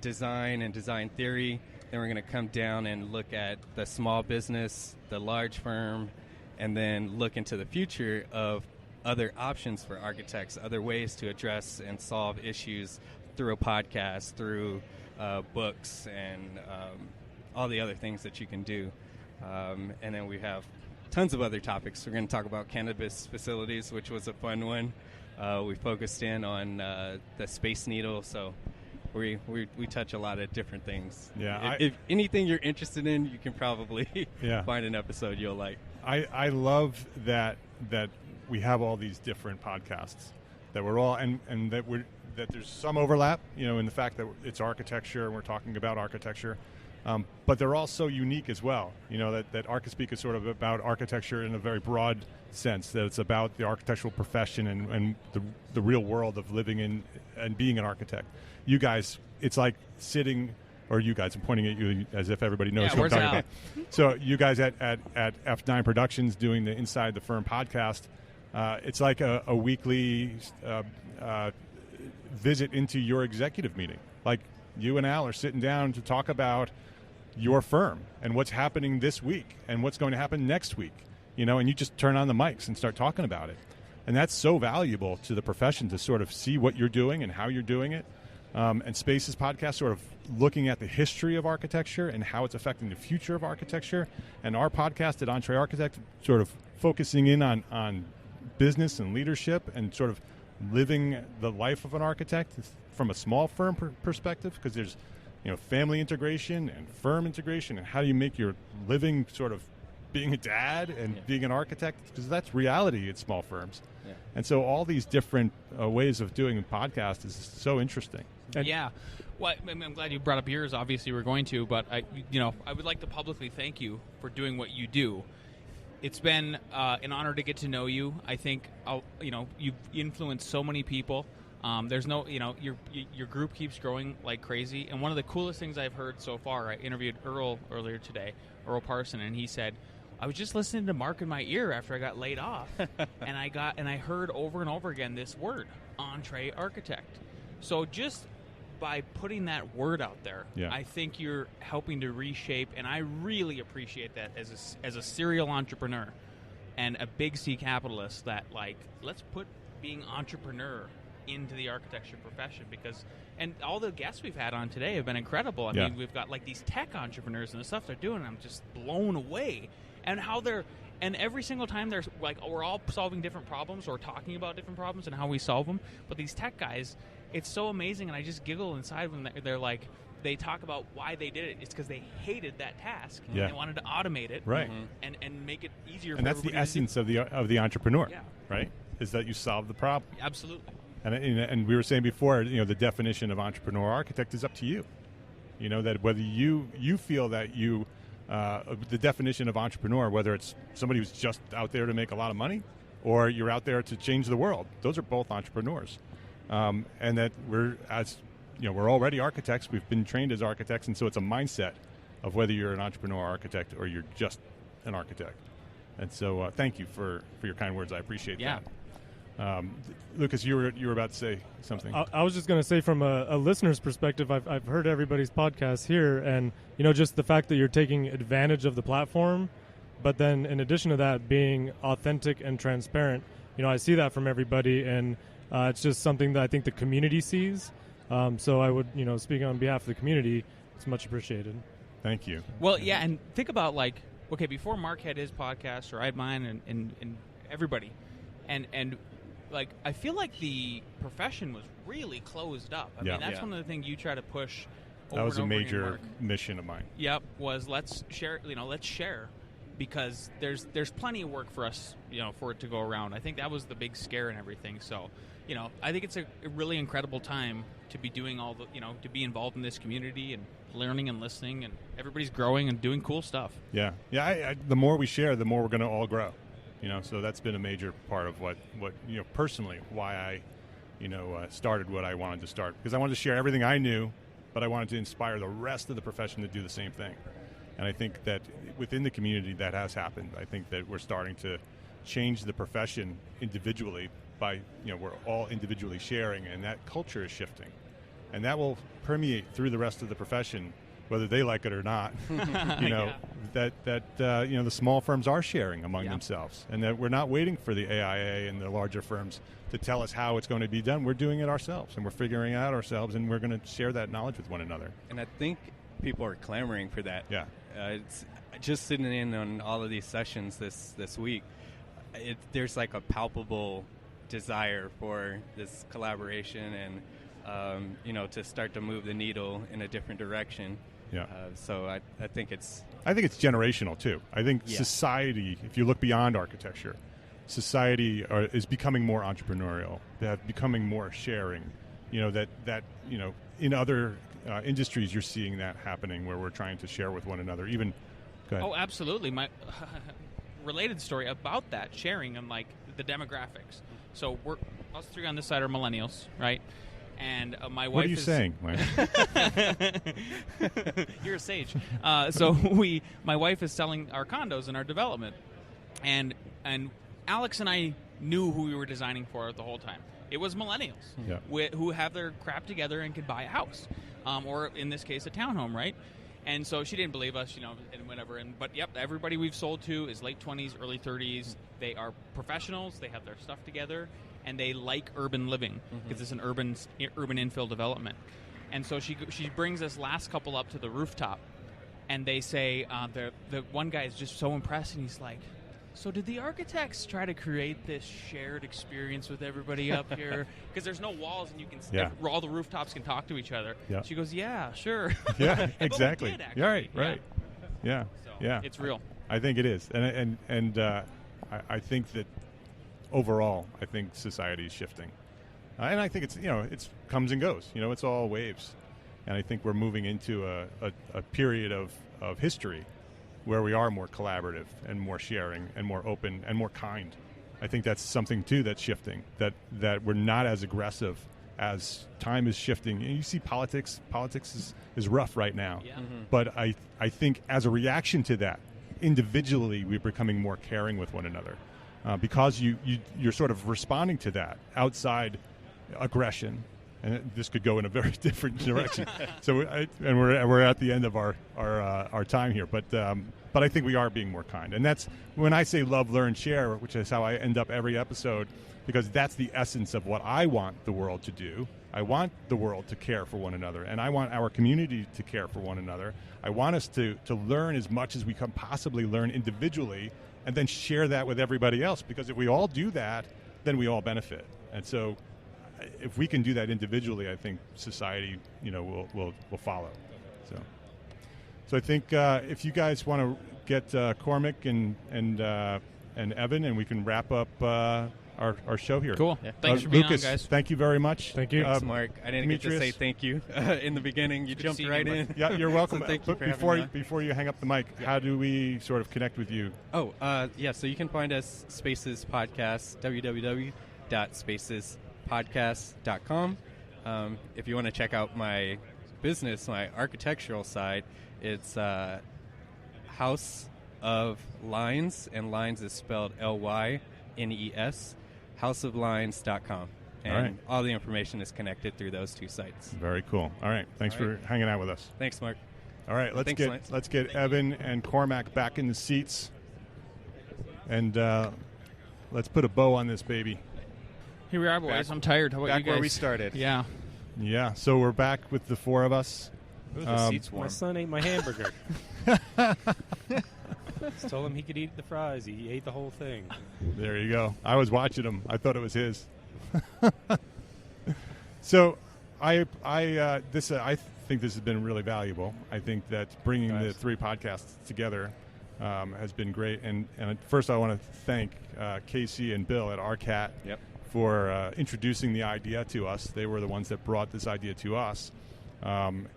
Speaker 10: design and design theory. Then we're going to come down and look at the small business, the large firm, and then look into the future of other options for architects, other ways to address and solve issues through a podcast, through books, and all the other things that you can do. And then we have tons of other topics. We're going to talk about cannabis facilities, which was a fun one. We focused in on the Space Needle, so we touch a lot of different things.
Speaker 2: Yeah,
Speaker 10: if anything you're interested in, you can probably find an episode you'll like.
Speaker 2: I love that we have all these different podcasts that we're all and that there's some overlap, in the fact that it's architecture and we're talking about architecture. But they're all so unique as well. That ArchiSpeak is sort of about architecture in a very broad sense, that it's about the architectural profession and the real world of living in and being an architect. You guys, it's like sitting, or you guys, I'm pointing at you as if everybody knows who I'm talking about. So you guys at F9 Productions doing the Inside the Firm podcast, it's like a weekly visit into your executive meeting. Like you and Al are sitting down to talk about your firm and what's happening this week and what's going to happen next week, and you just turn on the mics and start talking about it. And that's so valuable to the profession to sort of see what you're doing and how you're doing it. And Spaces Podcast sort of looking at the history of architecture and how it's affecting the future of architecture. And our podcast at Entree Architect sort of focusing in on business and leadership and sort of living the life of an architect from a small firm perspective, because there's family integration and firm integration, and how do you make your living sort of being a dad and being an architect, because that's reality at small firms. And so all these different ways of doing a podcast is so interesting.
Speaker 5: Yeah. Well, I'm glad you brought up yours. Obviously, we're going to, but I would like to publicly thank you for doing what you do. it's been an honor to get to know you. I think you've influenced so many people. There's no, your group keeps growing like crazy. And one of the coolest things I've heard so far, I interviewed Earl earlier today, Earl Parson, and he said, I was just listening to Mark in my ear after I got laid off, and I heard over and over again this word, entree architect. So just by putting that word out there, I think you're helping to reshape, and I really appreciate that as a serial entrepreneur and a big C capitalist, that let's put being entrepreneur into the architecture profession, and all the guests we've had on today have been incredible. I mean, we've got these tech entrepreneurs and the stuff they're doing. I'm just blown away, and and every single time they're we're all solving different problems or talking about different problems and how we solve them. But these tech guys, it's so amazing, and I just giggle inside when they're they talk about why they did it. It's because they hated that task.
Speaker 2: Yeah.
Speaker 5: And they wanted to automate it,
Speaker 2: right,
Speaker 5: and make it easier.
Speaker 2: And
Speaker 5: for
Speaker 2: that's the
Speaker 5: everybody to do.
Speaker 2: essence of the entrepreneur,
Speaker 5: Yeah.
Speaker 2: right? Is that you solve the problem.
Speaker 5: Absolutely.
Speaker 2: And we were saying before, the definition of entrepreneur architect is up to you. That whether you feel that the definition of entrepreneur, whether it's somebody who's just out there to make a lot of money, or you're out there to change the world, those are both entrepreneurs. And that we're already architects. We've been trained as architects, and so it's a mindset of whether you're an entrepreneur architect or you're just an architect. And so, thank you for your kind words. I appreciate that. Lucas, you were about to say something.
Speaker 9: I was just going to say, from a listener's perspective, I've heard everybody's podcast here, and just the fact that you're taking advantage of the platform, but then in addition to that, being authentic and transparent. I see that from everybody, and it's just something that I think the community sees. So I would, speaking on behalf of the community, it's much appreciated.
Speaker 2: Thank you.
Speaker 5: Well, yeah, and think about before Mark had his podcast, or I had mine, and everybody, and I feel like the profession was really closed up. I mean, that's one of the things you try to push over
Speaker 2: that was
Speaker 5: and
Speaker 2: a
Speaker 5: over
Speaker 2: major
Speaker 5: again,
Speaker 2: mission of mine.
Speaker 5: Yep, was let's share, because there's plenty of work for us, for it to go around. I think that was the big scare and everything. So, I think it's a really incredible time to be doing all the, to be involved in this community and learning and listening, and everybody's growing and doing cool stuff.
Speaker 2: Yeah. The more we share, the more we're going to all grow. So that's been a major part of what personally, why I, started what I wanted to start. Because I wanted to share everything I knew, but I wanted to inspire the rest of the profession to do the same thing. And I think that within the community that has happened. I think that we're starting to change the profession individually by, we're all individually sharing, and that culture is shifting. And that will permeate through the rest of the profession, whether they like it or not. The small firms are sharing among themselves, and that we're not waiting for the AIA and the larger firms to tell us how it's going to be done. We're doing it ourselves, and we're figuring it out ourselves, and we're going to share that knowledge with one another.
Speaker 10: And I think people are clamoring for that.
Speaker 2: Yeah.
Speaker 10: It's just sitting in on all of these sessions this week. There's a palpable desire for this collaboration and to start to move the needle in a different direction.
Speaker 2: Yeah.
Speaker 10: So I think it's
Speaker 2: generational too. I think society, if you look beyond architecture, society is becoming more entrepreneurial. They're becoming more sharing. In other industries, you're seeing that happening where we're trying to share with one another. Even, go ahead.
Speaker 5: Oh, absolutely. My related story about that sharing and the demographics. So us three on this side are millennials, right? And my wife.
Speaker 2: What are you saying, Mike?
Speaker 5: You're a sage. My wife is selling our condos in our development, and Alex and I knew who we were designing for the whole time. It was millennials who have their crap together and could buy a house, or in this case, a townhome, right? And so she didn't believe us, and whatever. But everybody we've sold to is late 20s, early 30s. They are professionals. They have their stuff together, and they like urban living because it's an urban infill development. And so she brings us last couple up to the rooftop, and they say the one guy is just so impressed, and he's like, "So did the architects try to create this shared experience with everybody up here? Because there's no walls, and you can all the rooftops can talk to each other."
Speaker 2: Yeah.
Speaker 5: She goes, "Yeah, sure."
Speaker 2: Yeah, exactly.
Speaker 5: We did, actually.
Speaker 2: Right. Yeah.
Speaker 5: So it's real.
Speaker 2: I think it is, and I think that overall, I think society is shifting, and I think it's comes and goes. It's all waves, and I think we're moving into a period of history where we are more collaborative and more sharing and more open and more kind. I think that's something too that's shifting. That we're not as aggressive as time is shifting. And you see politics. Politics is rough right now.
Speaker 5: Yeah.
Speaker 2: But I think as a reaction to that, individually we're becoming more caring with one another because you're sort of responding to that outside aggression. And this could go in a very different direction. We're at the end of our time here, but I think we are being more kind, and that's when I say love, learn, share, which is how I end up every episode, because that's the essence of what I want the world to do. I want the world to care for one another, and I want our community to care for one another. I want us to learn as much as we can possibly learn individually, and then share that with everybody else. Because if we all do that, then we all benefit, and so. If we can do that individually, I think society, will follow. So I think if you guys want to get Cormac and Evan, and we can wrap up our show here.
Speaker 5: Cool. Yeah. Thanks for being
Speaker 2: Lucas,
Speaker 5: on, guys.
Speaker 2: Thank you very much.
Speaker 9: Thank you.
Speaker 10: Thanks, Mark. I didn't get to say thank you in the beginning. You jumped right in.
Speaker 2: Yeah, you're welcome.
Speaker 10: So thank you for
Speaker 2: before you hang up the mic, how do we sort of connect with you?
Speaker 10: Oh, so you can find us Spaces Podcast, www.spacespodcast.com. If you want to check out my business, my architectural side, it's House of Lines, and Lines is spelled Lynes, houseoflines.com. And all the information is connected through those two sites.
Speaker 2: Very cool. All right. Thanks for hanging out with us.
Speaker 10: Thanks, Mark.
Speaker 2: All right. Let's get Evan and Cormac back in the seats, and let's put a bow on this baby.
Speaker 5: Here we are, boys. I'm tired. How about you
Speaker 1: Back
Speaker 5: guys?
Speaker 1: where we started.
Speaker 5: Yeah.
Speaker 2: Yeah. So we're back with the four of us.
Speaker 1: Ooh, the seat's warm.
Speaker 4: My son ate my hamburger. Just told him he could eat the fries. He ate the whole thing.
Speaker 2: There you go. I was watching him. I thought it was his. So, I think this has been really valuable. I think that bringing the three podcasts together has been great. And first, I want to thank Casey and Bill at RCAT for introducing the idea to us. They were the ones that brought this idea to us, and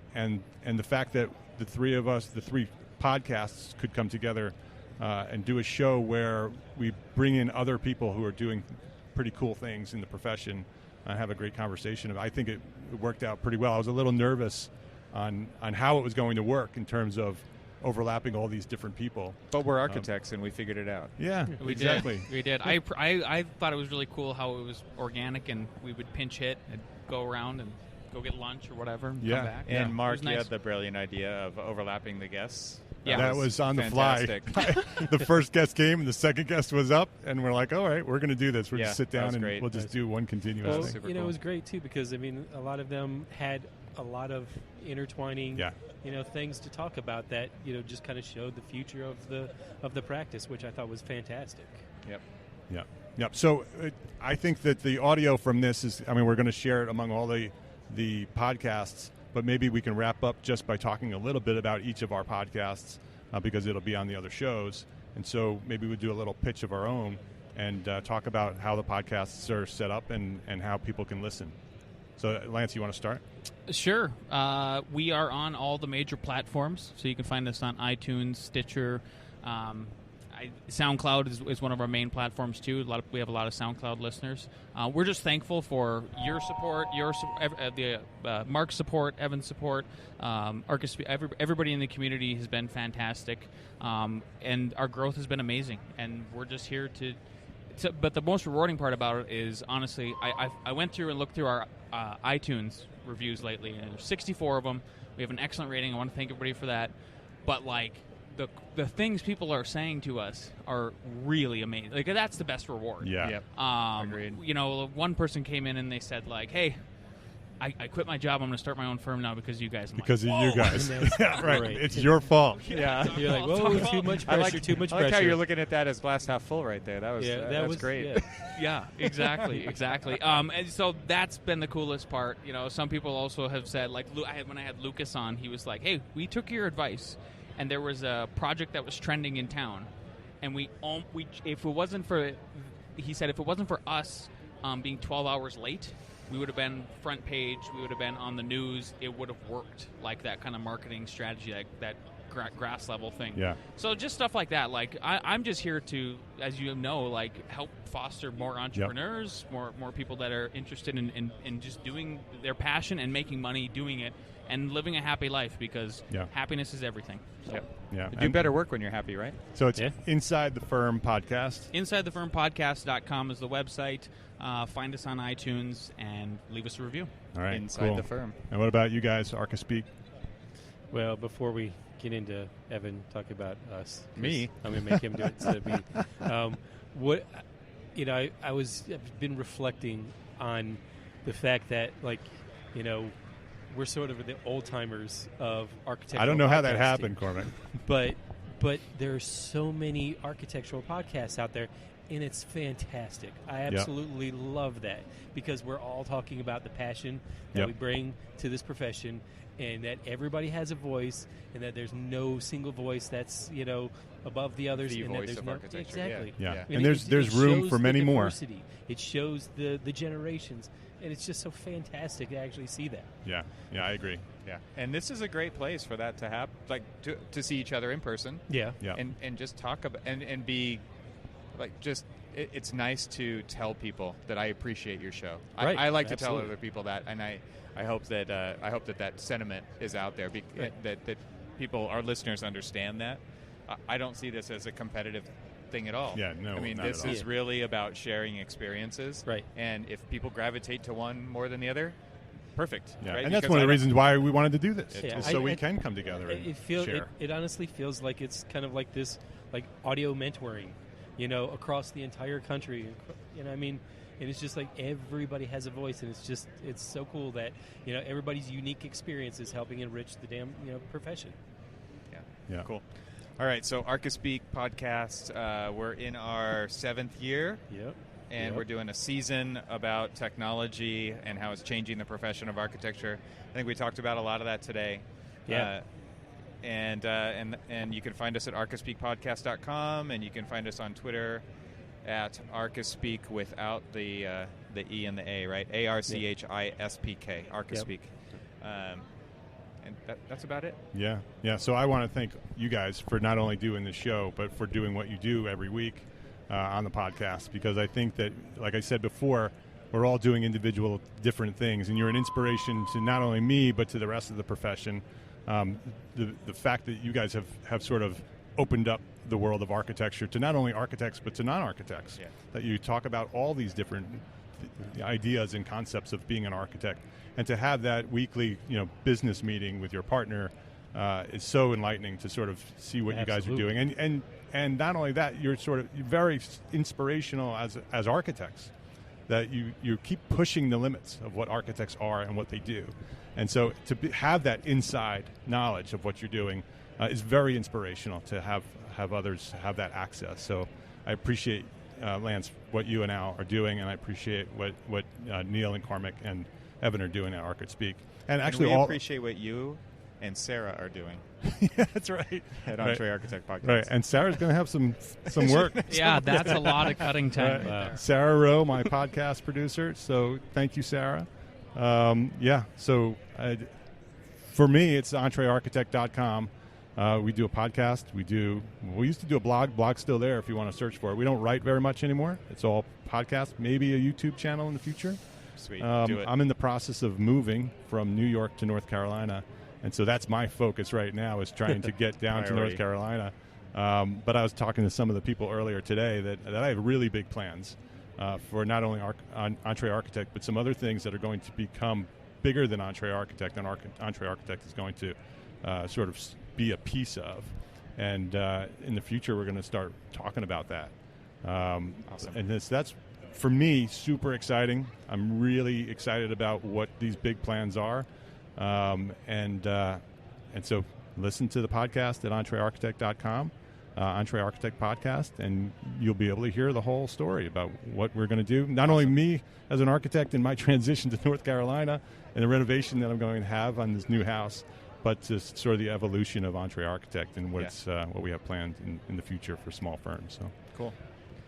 Speaker 2: the fact that the three of us, the three podcasts, could come together and do a show where we bring in other people who are doing pretty cool things in the profession and have a great conversation. I think it worked out pretty well. I was a little nervous on how it was going to work in terms of overlapping all these different people.
Speaker 1: But we're architects, and we figured it out.
Speaker 2: Yeah,
Speaker 5: we
Speaker 2: exactly.
Speaker 5: Did. We did. I thought it was really cool how it was organic, and we would pinch hit and go around and go get lunch or whatever and come back.
Speaker 1: And Mark, you
Speaker 5: nice.
Speaker 1: had the brilliant idea of overlapping the guests.
Speaker 2: That was on
Speaker 1: fantastic.
Speaker 2: the fly. The first guest came, and the second guest was up, and we're like, all right, we're going to do this. We're just sit down, and we'll just do one continuous thing.
Speaker 4: It was great, too, because, I mean, a lot of them had a lot of intertwining things to talk about that, just kind of showed the future of the practice, which I thought was fantastic.
Speaker 2: Yep. So I think that the audio from this is, we're going to share it among all the podcasts, but maybe we can wrap up just by talking a little bit about each of our podcasts because it'll be on the other shows. And so maybe we'll do a little pitch of our own and talk about how the podcasts are set up and how people can listen. So, Lance, you want to start?
Speaker 5: Sure. We are on all the major platforms, so you can find us on iTunes, Stitcher. SoundCloud is one of our main platforms too. We have a lot of SoundCloud listeners. We're just thankful for your support, Mark's support, Evan's support. Everybody in the community has been fantastic, and our growth has been amazing. And we're just here to. But the most rewarding part about it is, honestly, I went through and looked through our iTunes reviews lately, and there's 64 of them. We have an excellent rating. I want to thank everybody for that. But the things people are saying to us are really amazing. Like, that's the best reward.
Speaker 2: Yeah.
Speaker 1: Yep. Agreed.
Speaker 5: One person came in and they said, like, hey, I quit my job. I'm going to start my own firm now because of you guys.
Speaker 2: Because of you guys. Yeah, right. It's your fault.
Speaker 1: Yeah.
Speaker 4: You're like, whoa, too much pressure, too much pressure.
Speaker 1: I like how you're looking at that as glass half full right there. That was great.
Speaker 5: Yeah, exactly. And so that's been the coolest part. Some people also have said, like, when I had Lucas on, he was like, hey, we took your advice. And there was a project that was trending in town, and if it wasn't for us being 12 hours late, we would have been front page. We would have been on the news. It would have worked like that kind of marketing strategy that grass level thing.
Speaker 2: Yeah.
Speaker 5: So just stuff like that. Like I'm just here to, as you know, like help foster more entrepreneurs, more people that are interested in just doing their passion and making money doing it and living a happy life, because happiness is everything. So.
Speaker 2: Yeah.
Speaker 1: Do better work when you're happy, right?
Speaker 2: So it's Inside the Firm Podcast.
Speaker 5: InsideTheFirmPodcast.com is the website. Find us on iTunes and leave us a review.
Speaker 2: All right.
Speaker 1: Inside the Firm.
Speaker 2: And what about you guys, ARCASpeak?
Speaker 4: Well, before we get into Evan talking about us,
Speaker 1: me,
Speaker 4: I'm going to make him do it instead of me. I've been reflecting on the fact that, like, we're sort of the old timers of architecture.
Speaker 2: I don't know how that happened, Cormac.
Speaker 4: But there's so many architectural podcasts out there, and it's fantastic. I absolutely love that, because we're all talking about the passion that we bring to this profession, and that everybody has a voice, and that there's no single voice that's above the others.
Speaker 1: The
Speaker 4: and
Speaker 1: voice
Speaker 4: that there's
Speaker 1: of
Speaker 4: no,
Speaker 1: architecture.
Speaker 4: Exactly.
Speaker 2: Yeah.
Speaker 4: And
Speaker 2: there's room for many more.
Speaker 4: It shows the generations, and it's just so fantastic to actually see that.
Speaker 2: Yeah, I agree.
Speaker 1: Yeah, and this is a great place for that to happen, like to see each other in person.
Speaker 4: Yeah.
Speaker 1: And just talk about and be like just. It's nice to tell people that I appreciate your show.
Speaker 4: Right.
Speaker 1: I like to
Speaker 4: Absolutely.
Speaker 1: tell other people that, and I hope that that sentiment is out there. That people, our listeners, understand that. I don't see this as a competitive thing at all.
Speaker 2: Yeah, no.
Speaker 1: I mean,
Speaker 2: not
Speaker 1: this
Speaker 2: at all.
Speaker 1: is really about sharing experiences.
Speaker 4: Right.
Speaker 1: And if people gravitate to one more than the other, perfect.
Speaker 2: Yeah,
Speaker 1: right?
Speaker 2: and that's
Speaker 1: Because
Speaker 2: one of
Speaker 1: I
Speaker 2: the
Speaker 1: don't-
Speaker 2: reasons why we wanted to do this,
Speaker 4: Yeah.
Speaker 2: is so we can come together and share.
Speaker 4: It honestly feels like it's kind of like this, like audio mentoring, across the entire country. I mean, and it's just like everybody has a voice, and it's so cool that everybody's unique experience is helping enrich the damn profession.
Speaker 2: Yeah.
Speaker 1: Cool. All right, so ARCASpeak podcast, we're in our 7th year.
Speaker 4: Yep.
Speaker 1: And we're doing a season about technology and how it's changing the profession of architecture. I think we talked about a lot of that today.
Speaker 4: Yeah.
Speaker 1: And you can find us at arcaspeakpodcast.com, and you can find us on Twitter at ARCASpeak without the E and the A, right? ARCHISPK, ARCASpeak. And that's about it.
Speaker 2: Yeah. So I want to thank you guys for not only doing the show, but for doing what you do every week on the podcast, because I think that, like I said before, we're all doing individual different things, and you're an inspiration to not only me, but to the rest of the profession. The fact that you guys have sort of opened up the world of architecture to not only architects, but to non-architects, that you talk about all these different ideas and concepts of being an architect. And to have that weekly, business meeting with your partner is so enlightening to sort of see what you guys are doing. And not only that, you're very inspirational as architects, that you keep pushing the limits of what architects are and what they do. And so have that inside knowledge of what you're doing is very inspirational, to have others have that access. So I appreciate, Lance, what you and Al are doing, and I appreciate what Neil and Cormac and Evan are doing at ARCASpeak. And actually,
Speaker 1: we appreciate what you and Sarah are doing.
Speaker 2: Yeah, that's right.
Speaker 1: At Entree Architect Podcast.
Speaker 2: Right, and Sarah's going to have some work.
Speaker 5: Yeah, that's a lot of cutting time.
Speaker 2: Right. Sarah Rowe, my podcast producer. So thank you, Sarah. So for me, it's entrearchitect.com. We do a podcast. We used to do a blog. Blog's still there if you want to search for it. We don't write very much anymore. It's all podcast, maybe a YouTube channel in the future.
Speaker 1: Sweet. Do it.
Speaker 2: I'm in the process of moving from New York to North Carolina, and so that's my focus right now, is trying to get down to North Carolina. But I was talking to some of the people earlier today that I have really big plans for not only Entree Architect, but some other things that are going to become bigger than Entree Architect, and Entree Architect is going to sort of be a piece of. And in the future, we're going to start talking about that.
Speaker 1: Awesome.
Speaker 2: And that's, for me, super exciting. I'm really excited about what these big plans are. And so listen to the podcast at entrearchitect.com, Entree Architect Podcast, and you'll be able to hear the whole story about what we're going to do. Not only me as an architect in my transition to North Carolina and the renovation that I'm going to have on this new house, but just sort of the evolution of Entree Architect and what we have planned in the future for small firms. So
Speaker 1: cool.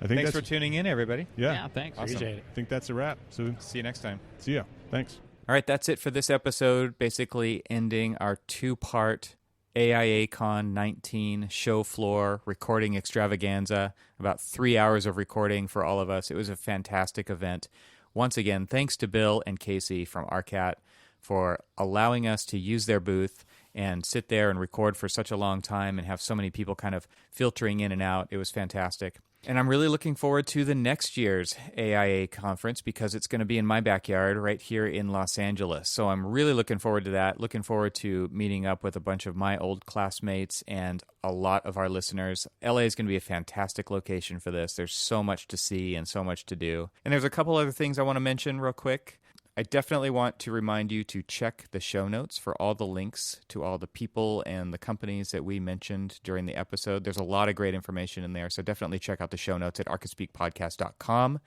Speaker 2: I think
Speaker 1: thanks for tuning in, everybody.
Speaker 2: Yeah,
Speaker 5: thanks.
Speaker 1: Awesome.
Speaker 4: Appreciate it.
Speaker 2: I think that's a wrap. So
Speaker 1: See you next time.
Speaker 2: see ya. Thanks.
Speaker 1: All right, that's it for this episode, basically ending our 2-part AIACon19 show floor recording extravaganza, about 3 hours of recording for all of us. It was a fantastic event. Once again, thanks to Bill and Casey from ARCAT for allowing us to use their booth and sit there and record for such a long time and have so many people kind of filtering in and out. It was fantastic. And I'm really looking forward to the next year's AIA conference because it's going to be in my backyard right here in Los Angeles. So I'm really looking forward to that. Looking forward to meeting up with a bunch of my old classmates and a lot of our listeners. LA is going to be a fantastic location for this. There's so much to see and so much to do. And there's a couple other things I want to mention real quick. I definitely want to remind you to check the show notes for all the links to all the people and the companies that we mentioned during the episode. There's a lot of great information in there, so definitely check out the show notes at arcaspeakpodcast.com.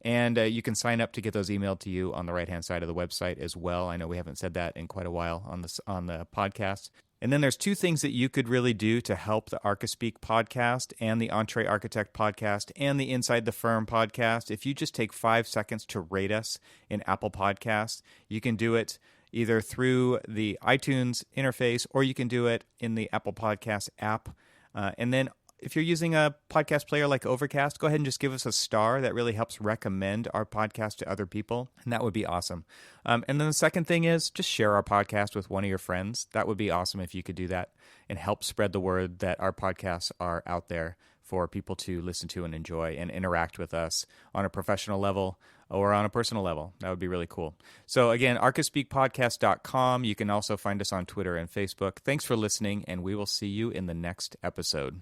Speaker 1: And you can sign up to get those emailed to you on the right-hand side of the website as well. I know we haven't said that in quite a while on the podcast. And then there's two things that you could really do to help the ArcaSpeak podcast and the Entree Architect podcast and the Inside the Firm podcast. If you just take 5 seconds to rate us in Apple Podcasts, you can do it either through the iTunes interface or you can do it in the Apple Podcast app. And then if you're using a podcast player like Overcast, go ahead and just give us a star. That really helps recommend our podcast to other people, and that would be awesome. And then the second thing is just share our podcast with one of your friends. That would be awesome if you could do that and help spread the word that our podcasts are out there for people to listen to and enjoy and interact with us on a professional level or on a personal level. That would be really cool. So again, arcaspeakpodcast.com. You can also find us on Twitter and Facebook. Thanks for listening, and we will see you in the next episode.